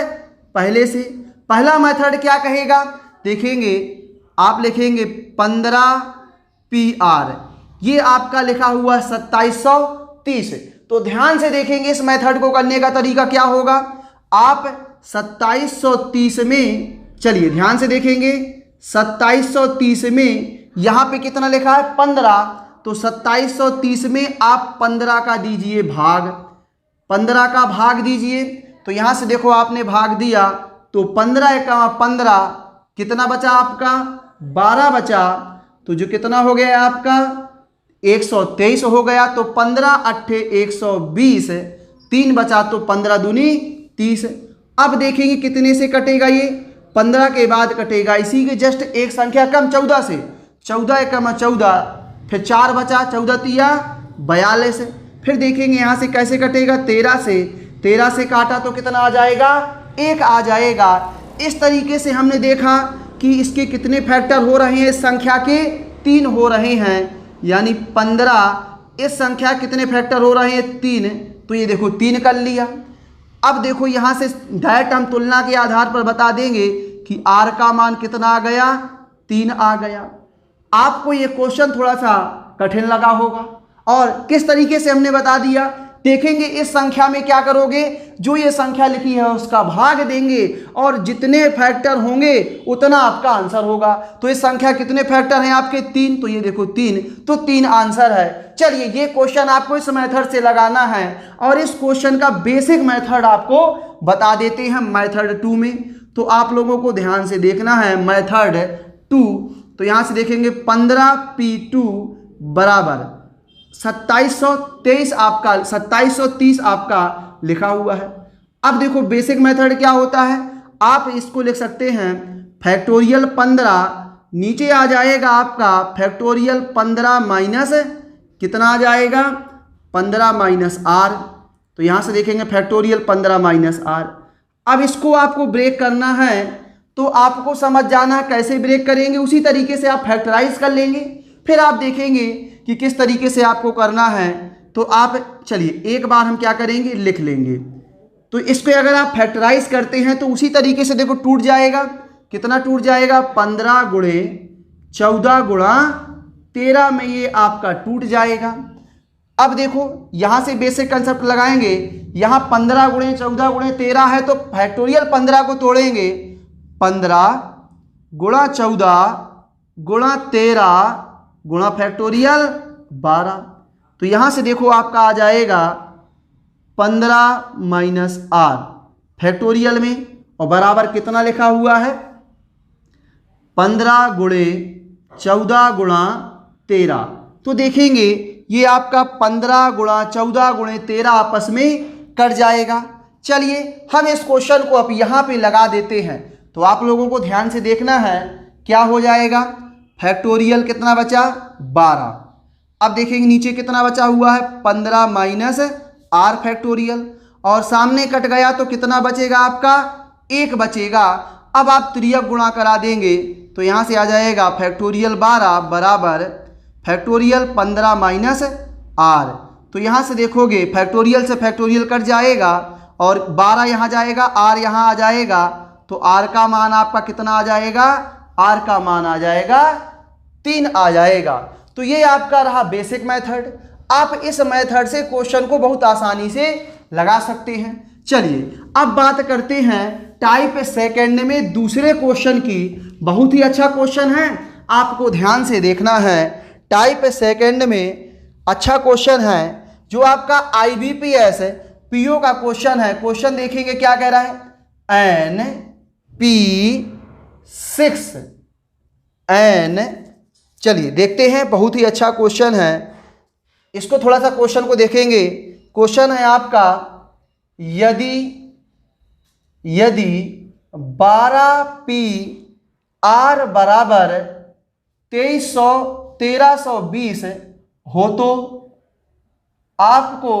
पहले से। पहला मेथड क्या कहेगा, देखेंगे आप लिखेंगे 15PR, ये आपका लिखा हुआ 2730। तो ध्यान से देखेंगे इस मेथड को करने का तरीका क्या होगा। आप 2730 में, चलिए ध्यान से देखेंगे, 2730 में यहाँ पे कितना लिखा है 15, तो 2730 में आप 15 का दीजिए भाग, 15 का भाग दीजिए। तो यहाँ से देखो आपने भाग दिया तो 15 का 15 कितना बचा आपका 12 बचा। तो जो कितना हो गया आपका 123 हो गया। तो 15 अट्ठे 120, 3 बचा तो 15 दूनी 30। अब देखेंगे कितने से कटेगा, ये 15 के बाद कटेगा इसी के जस्ट एक संख्या कम 14 से, 14 कम 14, फिर 4 बचा, 14 तिया 42। फिर देखेंगे यहाँ से कैसे कटेगा 13 से, 13 से काटा तो कितना आ जाएगा 1 आ जाएगा। इस तरीके से हमने देखा कि इसके कितने फैक्टर हो रहे हैं, इस संख्या के 3 हो रहे हैं, यानी 15 इस संख्या कितने फैक्टर हो रहे हैं 3। तो ये देखो 3 कर लिया। अब देखो यहाँ से डायरेक्ट हम तुलना के आधार पर बता देंगे कि R का मान कितना आ गया 3 आ गया। आपको ये क्वेश्चन थोड़ा सा कठिन लगा होगा और किस तरीके से हमने बता दिया। देखेंगे इस संख्या में क्या करोगे, जो ये संख्या लिखी है उसका भाग देंगे और जितने फैक्टर होंगे उतना आपका आंसर होगा। तो इस संख्या कितने फैक्टर हैं आपके 3, तो ये देखो 3, तो 3 आंसर है। चलिए ये क्वेश्चन आपको इस मेथड से लगाना है और इस क्वेश्चन का बेसिक मेथड आपको बता देते हैं मेथड 2 में। तो आप लोगों को ध्यान से देखना है मेथड 2। तो यहाँ से देखेंगे 15P2 बराबर 2723 आपका 2730 आपका लिखा हुआ है। अब देखो बेसिक मेथड क्या होता है, आप इसको लिख सकते हैं फैक्टोरियल 15, नीचे आ जाएगा आपका फैक्टोरियल 15 माइनस कितना आ जाएगा 15 माइनस R, तो यहाँ से देखेंगे फैक्टोरियल 15 माइनस आर। अब इसको आपको ब्रेक करना है तो आपको समझ जाना है कैसे ब्रेक करेंगे। उसी तरीके से आप फैक्टराइज कर लेंगे, फिर आप देखेंगे कि किस तरीके से आपको करना है। तो आप चलिए एक बार हम क्या करेंगे, लिख लेंगे। तो इसको अगर आप फैक्टराइज करते हैं तो उसी तरीके से देखो टूट जाएगा। कितना टूट जाएगा, 15 गुणे 14 गुणा 13 में ये आपका टूट जाएगा। अब देखो यहाँ से बेसिक कंसेप्ट लगाएंगे। यहाँ 15 गुणे 14 गुणे 13 है तो फैक्टोरियल 15 को तोड़ेंगे, 15 गुणा 14 गुणा 13 गुणा फैक्टोरियल 12। तो यहाँ से देखो आपका आ जाएगा 15 माइनस आर फैक्टोरियल में, और बराबर कितना लिखा हुआ है, 15 गुणे 14 गुणा 13। तो देखेंगे ये आपका 15 गुणा 14 गुणे 13 आपस में कट जाएगा। चलिए हम इस क्वेश्चन को अब यहाँ पे लगा देते हैं। तो आप लोगों को ध्यान से देखना है क्या हो जाएगा, फैक्टोरियल कितना बचा, 12। अब देखेंगे नीचे कितना बचा हुआ है, 15 माइनस आर फैक्टोरियल, और सामने कट गया तो कितना बचेगा आपका, 1 बचेगा। अब आप त्रियक गुणा करा देंगे तो यहाँ से आ जाएगा फैक्टोरियल 12 बराबर फैक्टोरियल 15 माइनस आर। तो यहाँ से देखोगे फैक्टोरियल से फैक्टोरियल कट जाएगा और 12 यहाँ जाएगा, आर यहाँ आ जाएगा। तो आर का मान आपका कितना आ जाएगा, आर का मान आ जाएगा 3 आ जाएगा। तो ये आपका रहा बेसिक मेथड। आप इस मेथड से क्वेश्चन को बहुत आसानी से लगा सकते हैं। चलिए अब बात करते हैं टाइप सेकंड में दूसरे क्वेश्चन की। बहुत ही अच्छा क्वेश्चन है, आपको ध्यान से देखना है। टाइप सेकंड में अच्छा क्वेश्चन है जो आपका IBPS PO का क्वेश्चन है। क्वेश्चन देखेंगे क्या कह रहा है, NP6 चलिए देखते हैं, बहुत ही अच्छा क्वेश्चन है। इसको थोड़ा सा क्वेश्चन को देखेंगे। क्वेश्चन है आपका, यदि 12P R बराबर 1320 हो तो आपको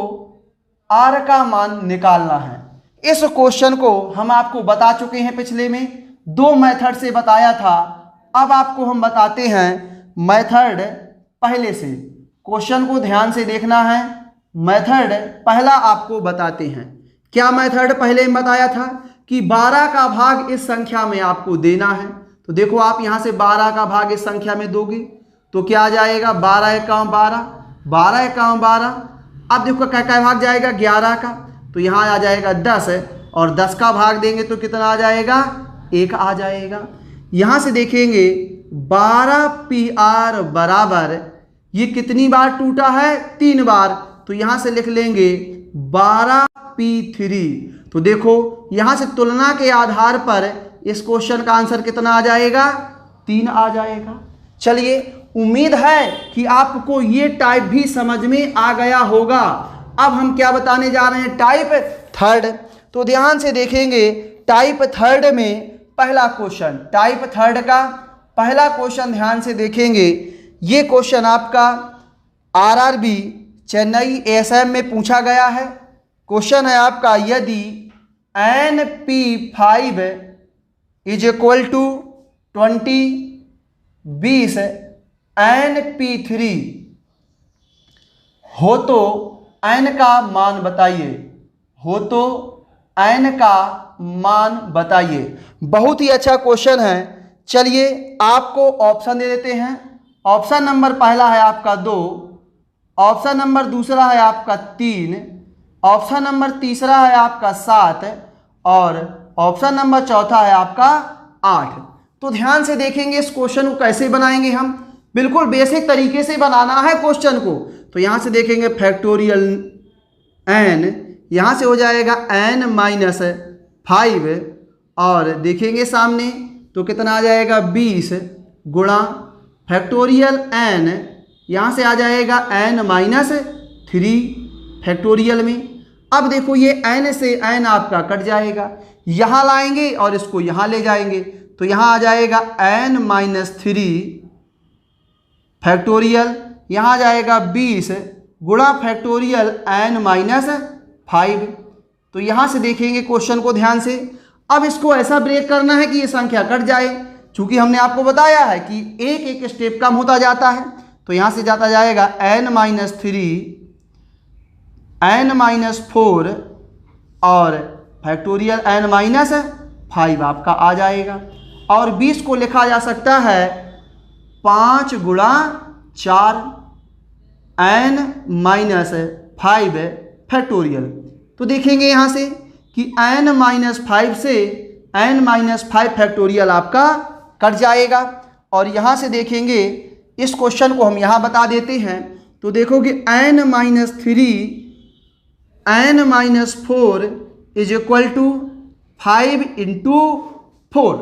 R का मान निकालना है। इस क्वेश्चन को हम आपको बता चुके हैं, पिछले में 2 मेथड से बताया था। अब आपको हम बताते हैं मेथड पहले से। क्वेश्चन को ध्यान से देखना है। मेथड पहला आपको बताते हैं। क्या मेथड पहले में बताया था कि 12 का भाग इस संख्या में आपको देना है। तो देखो आप यहाँ से 12 का भाग इस संख्या में दोगे तो क्या आ जाएगा, 12 एकाम 12, 12 एकाम 12। अब देखो क्या भाग जाएगा, 11 का, तो यहाँ आ जाएगा 10 और 10 का भाग देंगे तो कितना आ जाएगा, 1 आ जाएगा। यहाँ से देखेंगे 12PR बराबर ये कितनी बार टूटा है, 3 बार। तो यहाँ से लिख लेंगे 12P3। तो देखो यहाँ से तुलना के आधार पर इस क्वेश्चन का आंसर कितना आ जाएगा, 3 आ जाएगा। चलिए उम्मीद है कि आपको ये टाइप भी समझ में आ गया होगा। अब हम क्या बताने जा रहे हैं, टाइप थर्ड। तो ध्यान से देखेंगे टाइप थर्ड में पहला क्वेश्चन, टाइप थर्ड का पहला क्वेश्चन ध्यान से देखेंगे। ये क्वेश्चन आपका RRB चेन्नई ASM में पूछा गया है। क्वेश्चन है आपका, यदि NP5 is equal to 20 20 NP3 हो तो n का मान बताइए, हो तो n का मान बताइए। बहुत ही अच्छा क्वेश्चन है। चलिए आपको ऑप्शन दे देते हैं। ऑप्शन नंबर पहला है आपका 2, ऑप्शन नंबर दूसरा है आपका 3, ऑप्शन नंबर तीसरा है आपका 7 और ऑप्शन नंबर चौथा है आपका 8। तो ध्यान से देखेंगे इस क्वेश्चन को कैसे बनाएंगे हम। बिल्कुल बेसिक तरीके से बनाना है क्वेश्चन को। तो यहाँ से देखेंगे फैक्टोरियल n, यहाँ से हो जाएगा n माइनस 5 और देखेंगे सामने तो कितना आ जाएगा 20 गुणा फैक्टोरियल n, यहाँ से आ जाएगा n माइनस 3 फैक्टोरियल में। अब देखो ये n से n आपका कट जाएगा, यहाँ लाएंगे और इसको यहाँ ले जाएंगे तो यहाँ आ जाएगा n माइनस 3 फैक्टोरियल, यहाँ आ जाएगा 20 गुणा फैक्टोरियल n माइनस 5। तो यहाँ से देखेंगे क्वेश्चन को ध्यान से। अब इसको ऐसा ब्रेक करना है कि ये संख्या कट जाए, चूंकि हमने आपको बताया है कि एक एक स्टेप कम होता जाता है। तो यहाँ से जाता जाएगा n-3 n-4 और फैक्टोरियल n-5 आपका आ जाएगा। और 20 को लिखा जा सकता है 5 गुणा 4 n-5 फैक्टोरियल। तो देखेंगे यहाँ से कि n-5 से n-5 फैक्टोरियल आपका कट जाएगा। और यहाँ से देखेंगे इस क्वेश्चन को हम यहाँ बता देते हैं। तो देखो कि n-3 n-4 is equal to 5 into 4।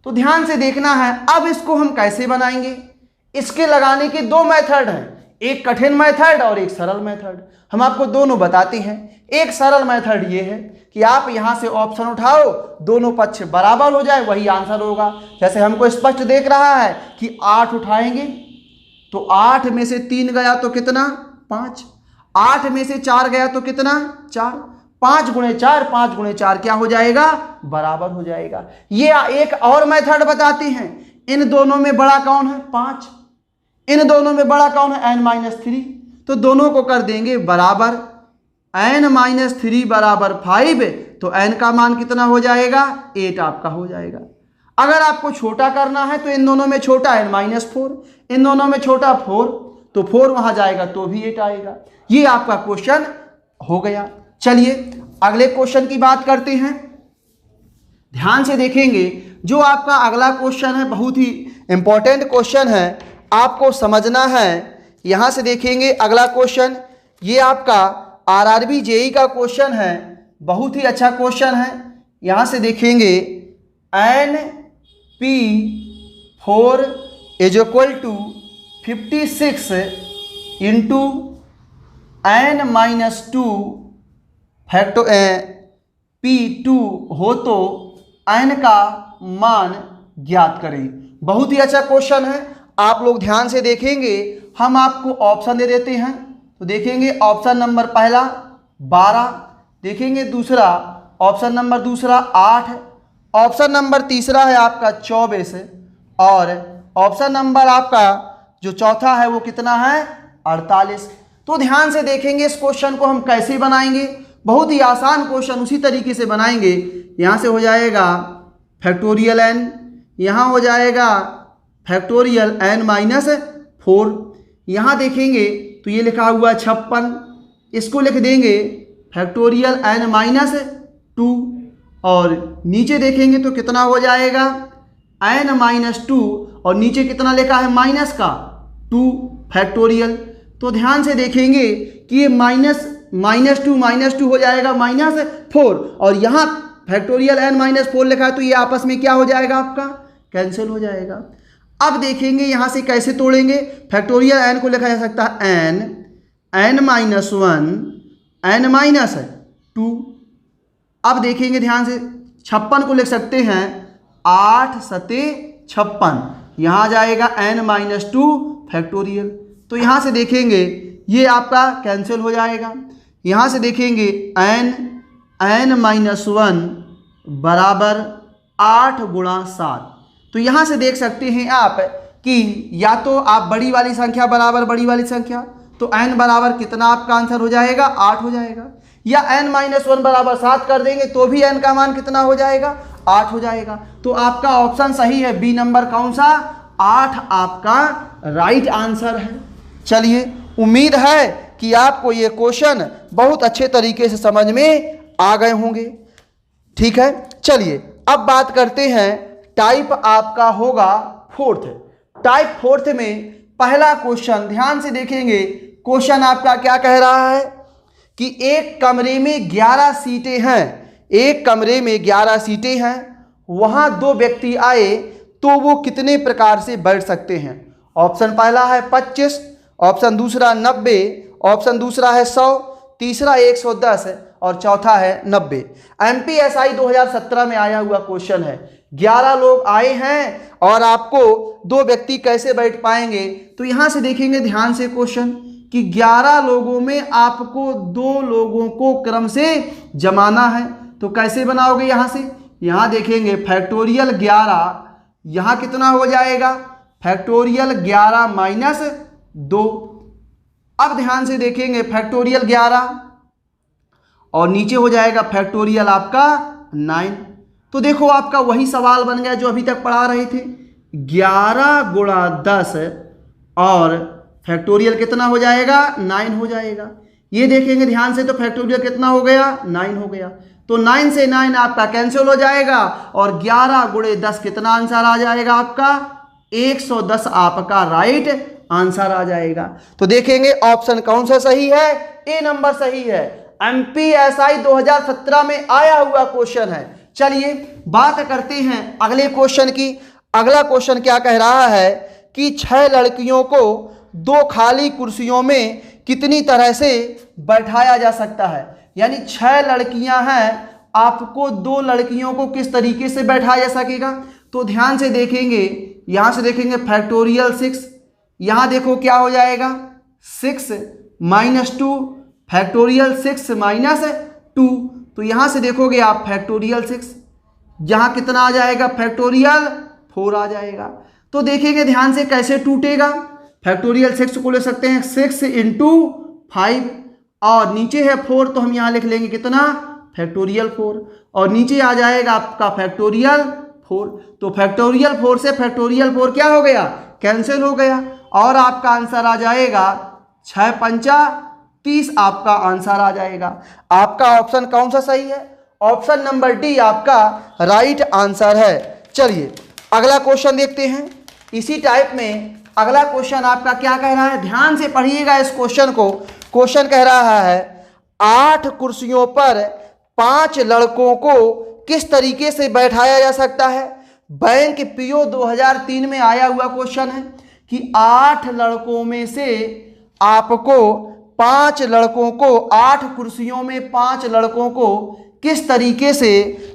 तो ध्यान से देखना है। अब इसको हम कैसे बनाएंगे? इसके लगाने के दो मेथड हैं, एक कठिन मेथड और एक सरल मेथड। हम आपको दोनों बताते हैं। एक सरल मेथड ये है कि आप यहां से ऑप्शन उठाओ, दोनों पक्ष बराबर हो जाए, वही आंसर होगा। जैसे हमको स्पष्ट देख रहा है कि 8 उठाएंगे तो 8 में से 3 गया तो कितना? 5। 8 में से 4 गया तो कितना? 4। 5 गुणे 4, 5 गुणे 4 क्या हो जाएगा? बराबर हो जाएगा। ये एक और मेथड बताते हैं। इन दोनों में बड़ा कौन है? 5। इन दोनों में बड़ा कौन है? n-3। तो दोनों को कर देंगे बराबर। n-3 बराबर 5, तो n का मान कितना हो जाएगा? 8 आपका हो जाएगा। अगर आपको छोटा करना है तो इन दोनों में छोटा n-4, इन दोनों में छोटा 4, तो 4 वहां जाएगा तो भी 8 आएगा। ये आपका क्वेश्चन हो गया। चलिए अगले क्वेश्चन की बात करते हैं। ध्यान से देखेंगे, जो आपका अगला क्वेश्चन है बहुत ही इंपॉर्टेंट क्वेश्चन है, आपको समझना है। यहां से देखेंगे अगला क्वेश्चन, ये आपका आरआरबी जेई का क्वेश्चन है, बहुत ही अच्छा क्वेश्चन है। यहां से देखेंगे Np4 is equal to 56 into n-2 फैक्टो P2 हो तो n का मान ज्ञात करें। बहुत ही अच्छा क्वेश्चन है। आप लोग ध्यान से देखेंगे, हम आपको ऑप्शन दे देते हैं। तो देखेंगे ऑप्शन नंबर पहला 12, देखेंगे दूसरा ऑप्शन नंबर दूसरा 8, ऑप्शन नंबर तीसरा है आपका 24 और ऑप्शन नंबर आपका जो चौथा है वो कितना है? 48। तो ध्यान से देखेंगे इस क्वेश्चन को हम कैसे बनाएंगे। बहुत ही आसान क्वेश्चन उसी तरीके से बनाएंगे। यहाँ से हो जाएगा फैक्टोरियल n, यहाँ हो जाएगा फैक्टोरियल n-4। यहाँ देखेंगे तो ये लिखा हुआ 56, इसको लिख देंगे फैक्टोरियल n-2 और नीचे देखेंगे तो कितना हो जाएगा? n-2 और नीचे कितना लिखा है? माइनस का 2 फैक्टोरियल। तो ध्यान से देखेंगे कि ये -2 हो जाएगा -4 और यहाँ फैक्टोरियल n-4 लिखा है, तो ये आपस में क्या हो जाएगा? आपका कैंसिल हो जाएगा। अब देखेंगे यहाँ से कैसे तोड़ेंगे। फैक्टोरियल n को लिखा जा सकता है n-1 n-2। अब देखेंगे ध्यान से 56 को लिख सकते हैं 8 सते 56, यहाँ जाएगा n-2 फैक्टोरियल। तो यहाँ से देखेंगे ये आपका कैंसिल हो जाएगा। यहाँ से देखेंगे n-1 बराबर 8 गुणा 7। तो यहाँ से देख सकते हैं आप कि या तो आप बड़ी वाली संख्या बराबर बड़ी वाली संख्या, तो n बराबर कितना आपका आंसर हो जाएगा? 8 हो जाएगा। या n-1 बराबर 7 कर देंगे तो भी n का मान कितना हो जाएगा? 8 हो जाएगा। तो आपका ऑप्शन सही है, बी नंबर कौन सा? 8 आपका राइट आंसर है। चलिए उम्मीद है कि आपको ये क्वेश्चन बहुत अच्छे तरीके से समझ में आ गए होंगे। ठीक है, चलिए अब बात करते हैं टाइप आपका होगा 4th। टाइप 4th में पहला क्वेश्चन ध्यान से देखेंगे। क्वेश्चन आपका क्या कह रहा है कि एक कमरे में 11 सीटें हैं, एक कमरे में 11 सीटें हैं, वहां 2 व्यक्ति आए तो वो कितने प्रकार से बैठ सकते हैं? ऑप्शन पहला है 25, ऑप्शन दूसरा 90, ऑप्शन दूसरा है 100, तीसरा 110 और चौथा है 90। MPSI 2017 में आया हुआ क्वेश्चन है। 11 लोग आए हैं और आपको 2 व्यक्ति कैसे बैठ पाएंगे? तो यहां से देखेंगे ध्यान से क्वेश्चन कि 11 लोगों में आपको 2 लोगों को क्रम से जमाना है। तो कैसे बनाओगे? यहाँ से यहाँ देखेंगे फैक्टोरियल 11, यहाँ कितना हो जाएगा? Factorial 11 minus 2। अब ध्यान से देखेंगे फैक्टोरियल 11 और नीचे हो जाएगा फैक्टोरियल आपका 9। तो देखो आपका वही सवाल बन गया जो अभी तक पढ़ा रहे थे। 11 गुणा 10 और फैक्टोरियल कितना हो जाएगा? 9 हो जाएगा। ये देखेंगे ध्यान से तो फैक्टोरियल कितना हो गया? 9 हो गया। तो 9 से 9 आपका कैंसिल हो जाएगा और 11 गुणे 10 कितना आंसर आ जाएगा आपका? 110 आपका राइट आंसर आ जाएगा। तो देखेंगे ऑप्शन कौन सा सही है? ए नंबर सही है। एमपीएसआई 2017 में आया हुआ क्वेश्चन है। चलिए बात करते हैं अगले क्वेश्चन की। अगला क्वेश्चन क्या कह रहा है कि 6 लड़कियों को 2 खाली कुर्सियों में कितनी तरह से बैठाया जा सकता है। यानी 6 लड़कियां हैं, आपको 2 लड़कियों को किस तरीके से बैठाया जा सकेगा। तो ध्यान से देखेंगे, यहां से देखेंगे फैक्टोरियल 6, यहां देखो क्या हो जाएगा? 6 माइनस 2, फैक्टोरियल 6 माइनस 2। तो यहां से देखोगे आप फैक्टोरियल 6, यहां कितना आ जाएगा? फैक्टोरियल 4 आ जाएगा। तो देखेंगे ध्यान से कैसे टूटेगा। फैक्टोरियल 6 को ले सकते हैं 6 इंटू 5 और नीचे है 4, तो हम यहाँ लिख लेंगे कितना? फैक्टोरियल 4 और नीचे आ जाएगा आपका फैक्टोरियल 4। तो फैक्टोरियल 4 से फैक्टोरियल 4 क्या हो गया? कैंसिल हो गया और आपका आंसर आ जाएगा 6 पंचा 30 आपका आंसर आ जाएगा। आपका ऑप्शन कौन सा सही है? ऑप्शन नंबर डी आपका राइट आंसर है। चलिए अगला क्वेश्चन देखते हैं। इसी टाइप में अगला क्वेश्चन आपका क्या कह रहा है? ध्यान से पढ़िएगा इस क्वेश्चन को। क्वेश्चन कह रहा है 8 कुर्सियों पर 5 लड़कों को किस तरीके से बैठाया जा सकता है। बैंक पीओ 2003 में आया हुआ क्वेश्चन है कि 8 लड़कों में से आपको 5 लड़कों को 8 कुर्सियों में 5 लड़कों को किस तरीके से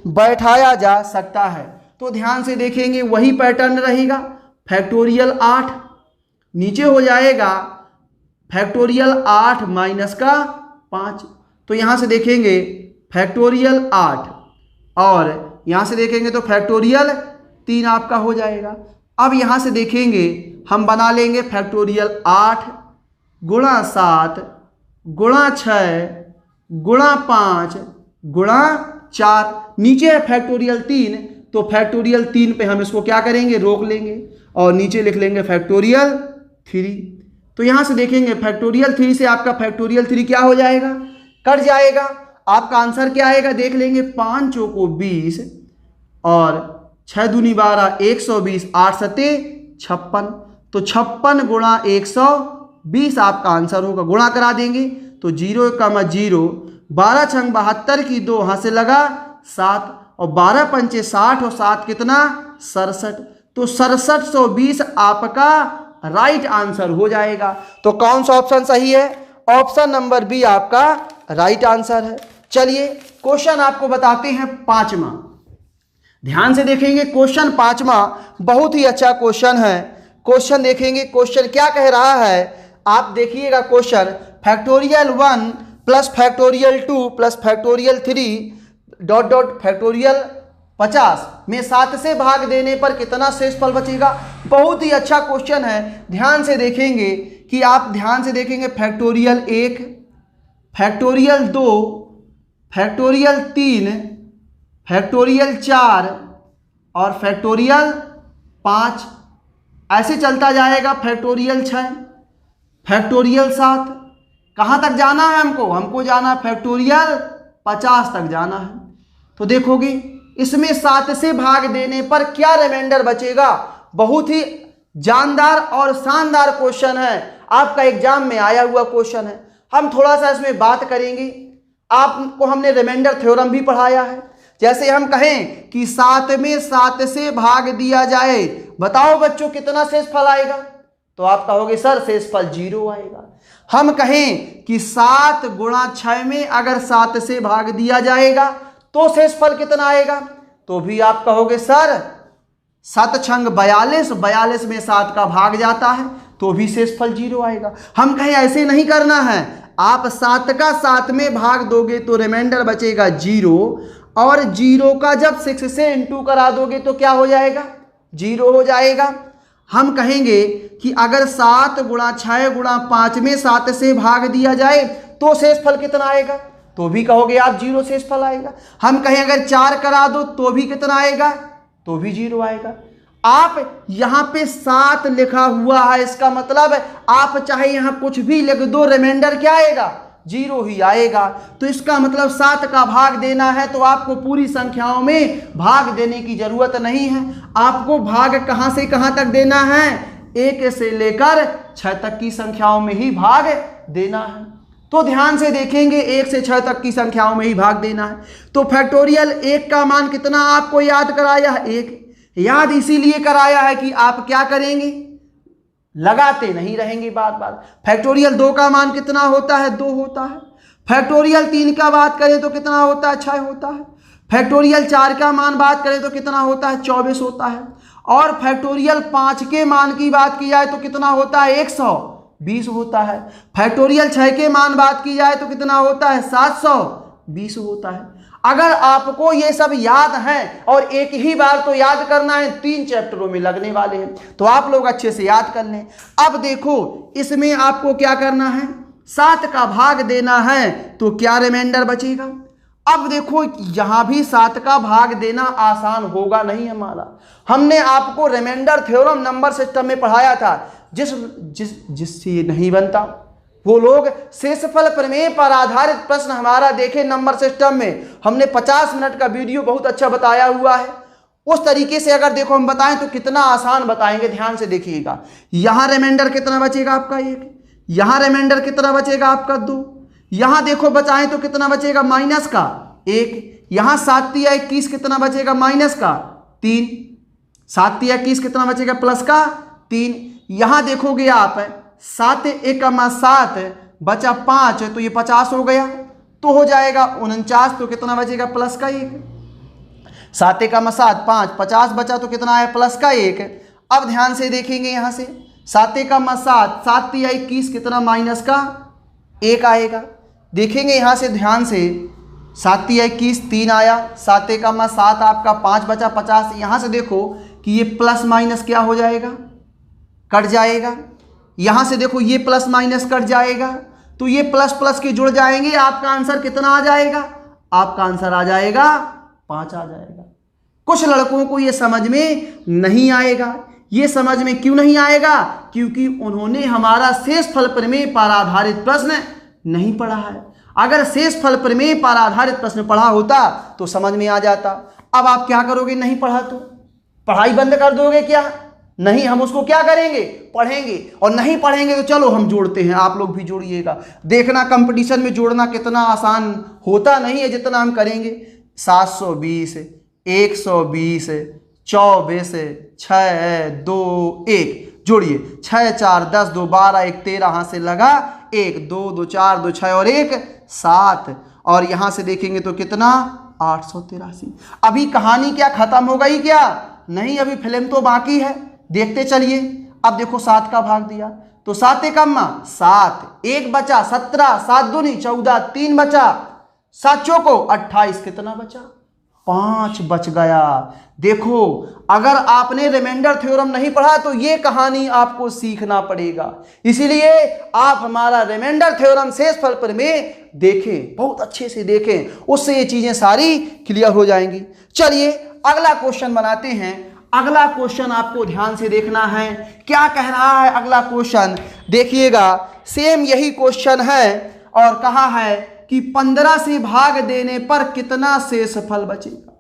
बैठाया जा सकता है। तो ध्यान से देखेंगे वही पैटर्न रहेगा। फैक्टोरियल 8 नीचे हो जाएगा फैक्टोरियल 8 माइनस का 5। तो यहां से देखेंगे फैक्टोरियल 8 और यहां से देखेंगे तो फैक्टोरियल 3 आपका हो जाएगा। अब यहां से देखेंगे हम बना लेंगे फैक्टोरियल 8 गुणा 7 गुणा 6 गुणा 5 गुणा 4। नीचे है फैक्टोरियल 3, तो फैक्टोरियल 3 पे हम इसको क्या करेंगे? रोक लेंगे और नीचे लिख लेंगे फैक्टोरियल 3। तो यहां से देखेंगे फैक्टोरियल 3 से आपका फैक्टोरियल 3 क्या हो जाएगा? कट जाएगा। आपका आंसर क्या आएगा? देख लेंगे 5 चौको 20 और 6 दूनी 12 120 8 सते 56। तो 56 गुणा 120 आपका आंसर होगा। गुणा करा देंगे तो 0 कमा 0 12 छंग 72 की 2 हाथ से लगा 7 और 12 पंचे 60 और 7 कितना? 67। तो 6720 आपका राइट आंसर हो जाएगा। तो कौन सा ऑप्शन सही है? ऑप्शन नंबर बी आपका राइट आंसर है। चलिए क्वेश्चन आपको बताते हैं 5वां। ध्यान से देखेंगे क्वेश्चन 5वां बहुत ही अच्छा क्वेश्चन है। क्वेश्चन देखेंगे, क्वेश्चन क्या कह रहा है आप देखिएगा। Question factorial 1 plus factorial 2 plus factorial 3 dot dot factorial 50 में 7 से भाग देने पर कितना शेषफल बचेगा। बहुत ही अच्छा क्वेश्चन है। ध्यान से देखेंगे कि आप ध्यान से देखेंगे फैक्टोरियल 1 फैक्टोरियल 2 फैक्टोरियल 3 फैक्टोरियल 4 और फैक्टोरियल 5 ऐसे चलता जाएगा। फैक्टोरियल 6 फैक्टोरियल 7 कहाँ तक जाना है हमको जाना फैक्टोरियल 50 तक जाना है। तो देखोगे इसमें 7 से भाग देने पर क्या रिमाइंडर बचेगा। बहुत ही जानदार और शानदार क्वेश्चन है, आपका एग्जाम में आया हुआ क्वेश्चन है। हम थोड़ा सा इसमें बात करेंगे। आपको हमने रिमाइंडर थ्योरम भी पढ़ाया है। जैसे हम कहें कि 7 में 7 से भाग दिया जाए, बताओ बच्चों कितना शेषफल आएगा। तो आप कहोगे सर शेषफल 0 आएगा। हम कहें कि 7 गुणा 6 में अगर 7 से भाग दिया जाएगा तो शेषफल कितना आएगा, तो भी आप कहोगे सर 7 छंग 42, 42 में 7 का भाग जाता है तो भी शेषफल 0 आएगा। हम कहें ऐसे नहीं करना है, आप 7 का 7 में भाग दोगे तो रिमाइंडर बचेगा 0, और 0 का जब 6 से इंटू करा दोगे तो क्या हो जाएगा, 0 हो जाएगा। हम कहेंगे कि अगर 7 गुणा 6 गुणा 5 में 7 से भाग दिया जाए तो शेषफल कितना आएगा, तो भी कहोगे आप 0 शेषफल आएगा। हम कहें अगर 4 करा दो तो भी कितना आएगा, तो भी 0 आएगा। आप यहां पे 7 लिखा हुआ है, इसका मतलब आप चाहे यहां कुछ भी लिख दो, रिमाइंडर क्या आएगा, 0 ही आएगा। तो इसका मतलब 7 का भाग देना है तो आपको पूरी संख्याओं में भाग देने की जरूरत नहीं है। आपको भाग कहां से कहां तक देना है, 1 से लेकर 6 तक की संख्याओं में ही भाग देना है। तो ध्यान से देखेंगे, 1 से 6 तक की संख्याओं में ही भाग देना है। तो फैक्टोरियल 1 का मान कितना आपको याद कराया है, 1। याद इसीलिए कराया है कि आप क्या करेंगे, लगाते नहीं रहेंगे बार बार। फैक्टोरियल 2 का मान कितना होता है, 2 होता है। फैक्टोरियल 3 का बात करें तो कितना होता है, 6 होता है। फैक्टोरियल 4 का मान बात करें तो कितना होता है, 24 होता है। और फैक्टोरियल 5 के मान की बात की जाए तो कितना होता है, 120 होता है। फैक्टोरियल 6 के मान बात की जाए तो कितना होता है, 720 होता है। अगर आपको ये सब याद है और एक ही बार तो याद करना है, 3 चैप्टरों में लगने वाले हैं, तो आप लोग अच्छे से याद कर लें। अब देखो इसमें आपको क्या करना है, 7 का भाग देना है तो क्या रिमाइंडर बचेगा। अब देखो यहां भी 7 का भाग देना आसान होगा नहीं हमारा। हमने आपको रिमाइंडर थ्योरम नंबर सिस्टम में पढ़ाया था। जिससे नहीं बनता वो लोग शेषफल प्रमेय पर आधारित प्रश्न हमारा देखे नंबर सिस्टम में, हमने 50 मिनट का वीडियो बहुत अच्छा बताया हुआ है। उस तरीके से अगर देखो हम बताएं तो कितना आसान बताएंगे, ध्यान से देखिएगा। यहां रिमाइंडर कितना बचेगा आपका 1, यहां रिमाइंडर कितना बचेगा आपका 2, यहां देखो बचाएं तो कितना बचेगा माइनस का 1, यहां 7 तिया 21 कितना बचेगा माइनस का 3, 7 तिया 21 कितना बचेगा प्लस का 3। यहां देखोगे आप 7 1 7 बचा 5 तो ये 50 हो गया, तो हो जाएगा 49, तो कितना बचेगा प्लस का 1। 7 1 7 5 50 बचा तो कितना आया प्लस का 1। अब ध्यान से देखेंगे यहां से 7 1 7 7 तिया 21 कितना माइनस का 1 आएगा। देखेंगे यहां से ध्यान से 7 तिया 21 3 आया, 7 1 7 आपका 5 बचा 50। यहां से देखो कि ये प्लस माइनस क्या हो जाएगा, कट जाएगा। यहां से देखो ये प्लस माइनस कट जाएगा, तो ये प्लस प्लस के जुड़ जाएंगे, आपका आंसर कितना आ जाएगा, आपका आंसर आ जाएगा 5 आ जाएगा। कुछ लड़कों को ये समझ में नहीं आएगा। ये समझ में क्यों नहीं आएगा, क्योंकि उन्होंने हमारा शेषफल प्रमेय पर आधारित प्रश्न नहीं पढ़ा है। अगर शेषफल प्रमेय पर आधारित प्रश्न पढ़ा होता तो समझ में आ जाता। अब आप क्या करोगे, नहीं पढ़ा तो पढ़ाई बंद कर दोगे क्या, नहीं, हम उसको क्या करेंगे, पढ़ेंगे। और नहीं पढ़ेंगे तो चलो हम जोड़ते हैं, आप लोग भी जोड़िएगा। देखना कंपटीशन में जोड़ना कितना आसान होता नहीं है जितना हम करेंगे। 720 120 24 6 2 1 जोड़िए, 6 4 10 2 12 1 13, हाथ से लगा 1 2 2 4 2 6 और 1 7, और यहां से देखेंगे तो कितना 883। अभी कहानी क्या खत्म हो गई क्या, नहीं, अभी फिल्म तो बाकी है, देखते चलिए। अब देखो 7 का भाग दिया तो 7 1 7 1 बचा 17, 7 दूनी 14 3 बचा, 7 चौको 28 कितना बचा 5 बच गया। देखो अगर आपने रिमाइंडर थ्योरम नहीं पढ़ा तो ये कहानी आपको सीखना पड़ेगा। इसीलिए आप हमारा रिमाइंडर थ्योरम शेषफल प्रमेय देखें, बहुत अच्छे से देखें, उससे ये चीजें सारी क्लियर हो जाएंगी। चलिए अगला क्वेश्चन बनाते हैं। अगला क्वेश्चन आपको ध्यान से देखना है, क्या कह रहा है अगला क्वेश्चन, देखिएगा। सेम यही क्वेश्चन है और कहा है कि 15 से भाग देने पर कितना शेषफल बचेगा।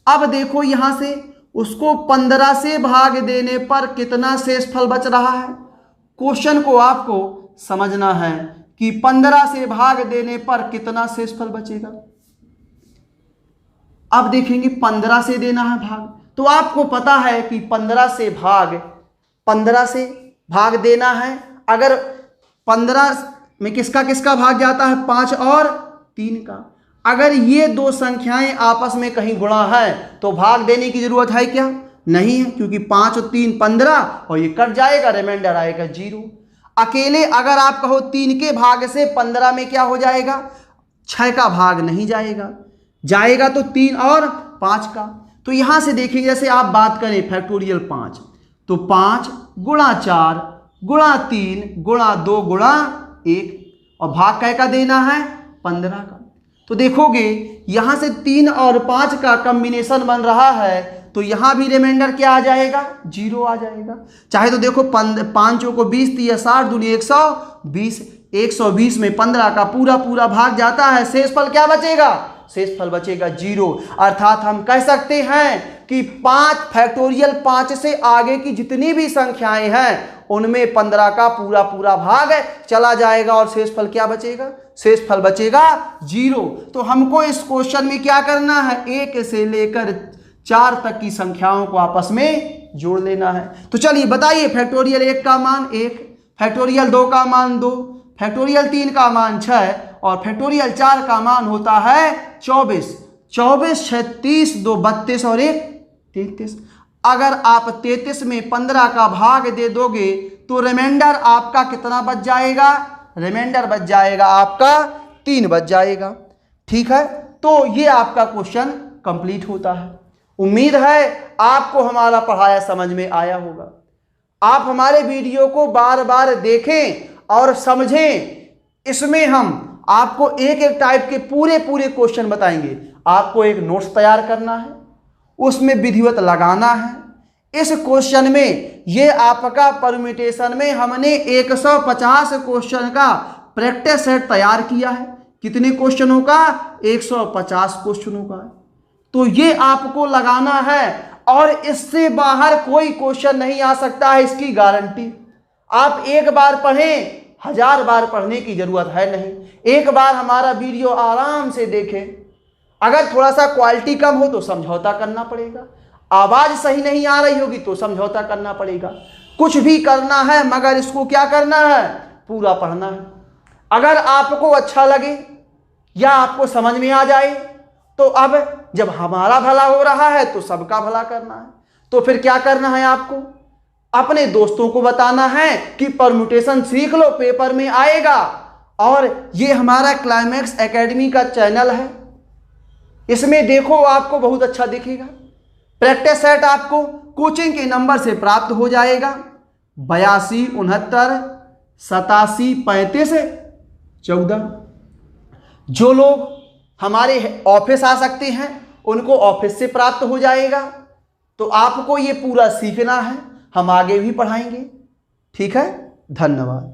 अब देखो यहां से उसको 15 से भाग देने पर कितना शेषफल बच रहा है। क्वेश्चन को आपको समझना है कि 15 से भाग देने पर कितना शेषफल बचेगा। अब देखेंगे 15 से देना है भाग, तो आपको पता है कि 15 से भाग देना है। अगर 15 में किसका किसका भाग जाता है, 5 और 3 का। अगर ये दो संख्याएं आपस में कहीं गुणा है तो भाग देने की जरूरत है क्या, नहीं है, क्योंकि 5 और 3 15 और ये कट जाएगा, रिमाइंडर आएगा 0। अकेले अगर आप कहो 3 के भाग से 15 में क्या हो जाएगा, 6 का भाग नहीं जाएगा, जाएगा तो 3 और 5 का। तो यहाँ से देखिए, जैसे आप बात करें फैक्टोरियल 5, तो 5 गुणा 4 गुणा 3 गुणा 2 गुणा 1, और भाग कै का देना है, 15 का। तो देखोगे यहाँ से 3 और 5 का कॉम्बिनेशन बन रहा है, तो यहाँ भी रिमाइंडर क्या आ जाएगा, 0 आ जाएगा। चाहे तो देखो 5 को 20 3 60 दूनी 120, 120 में 15 का पूरा पूरा भाग जाता है, शेष फल क्या बचेगा, शेष फल बचेगा 0। अर्थात हम कह सकते हैं कि 5 फैक्टोरियल 5 से आगे की जितनी भी संख्याएं हैं उनमें 15 का पूरा पूरा भाग चला जाएगा और शेष फल क्या बचेगा, शेष फल बचेगा 0। तो हमको इस क्वेश्चन में क्या करना है, 1 से लेकर 4 तक की संख्याओं को आपस में जोड़ लेना है। तो चलिए बताइए, फैक्टोरियल 1 का मान 1, फैक्टोरियल 2 का मान 2, फैक्टोरियल 3 का मान 6 और फैक्टोरियल 4 का मान होता है 24। 24 36 2 32 और 1 33। अगर आप 33 में 15 का भाग दे दोगे तो रिमाइंडर आपका कितना बच जाएगा, रिमाइंडर बच जाएगा आपका 3 बच जाएगा। ठीक है, तो ये आपका क्वेश्चन कंप्लीट होता है। उम्मीद है आपको हमारा पढ़ाया समझ में आया होगा। आप हमारे वीडियो को बार बार देखें और समझें। इसमें हम आपको एक एक टाइप के पूरे पूरे क्वेश्चन बताएंगे। आपको एक नोट्स तैयार करना है, उसमें विधिवत लगाना है। इस क्वेश्चन में ये आपका परम्यूटेशन में हमने 150 क्वेश्चन का प्रैक्टिस सेट तैयार किया है। कितने क्वेश्चनों का, 150 क्वेश्चनों का। तो ये आपको लगाना है और इससे बाहर कोई क्वेश्चन नहीं आ सकता है, इसकी गारंटी। आप एक बार पढ़ें, 1000 बार पढ़ने की जरूरत है नहीं। एक बार हमारा वीडियो आराम से देखें। अगर थोड़ा सा क्वालिटी कम हो तो समझौता करना पड़ेगा, आवाज सही नहीं आ रही होगी तो समझौता करना पड़ेगा। कुछ भी करना है मगर इसको क्या करना है, पूरा पढ़ना है। अगर आपको अच्छा लगे या आपको समझ में आ जाए तो अब जब हमारा भला हो रहा है तो सबका भला करना है। तो फिर क्या करना है, आपको अपने दोस्तों को बताना है कि परम्यूटेशन सीख लो, पेपर में आएगा। और ये हमारा क्लाइमैक्स एकेडमी का चैनल है, इसमें देखो आपको बहुत अच्छा दिखेगा। प्रैक्टिस सेट आपको कोचिंग के नंबर से प्राप्त हो जाएगा, 82 69 87 35 14। जो लोग हमारे ऑफिस आ सकते हैं उनको ऑफिस से प्राप्त हो जाएगा। तो आपको ये पूरा सीखना है, हम आगे भी पढ़ाएंगे। ठीक है, धन्यवाद।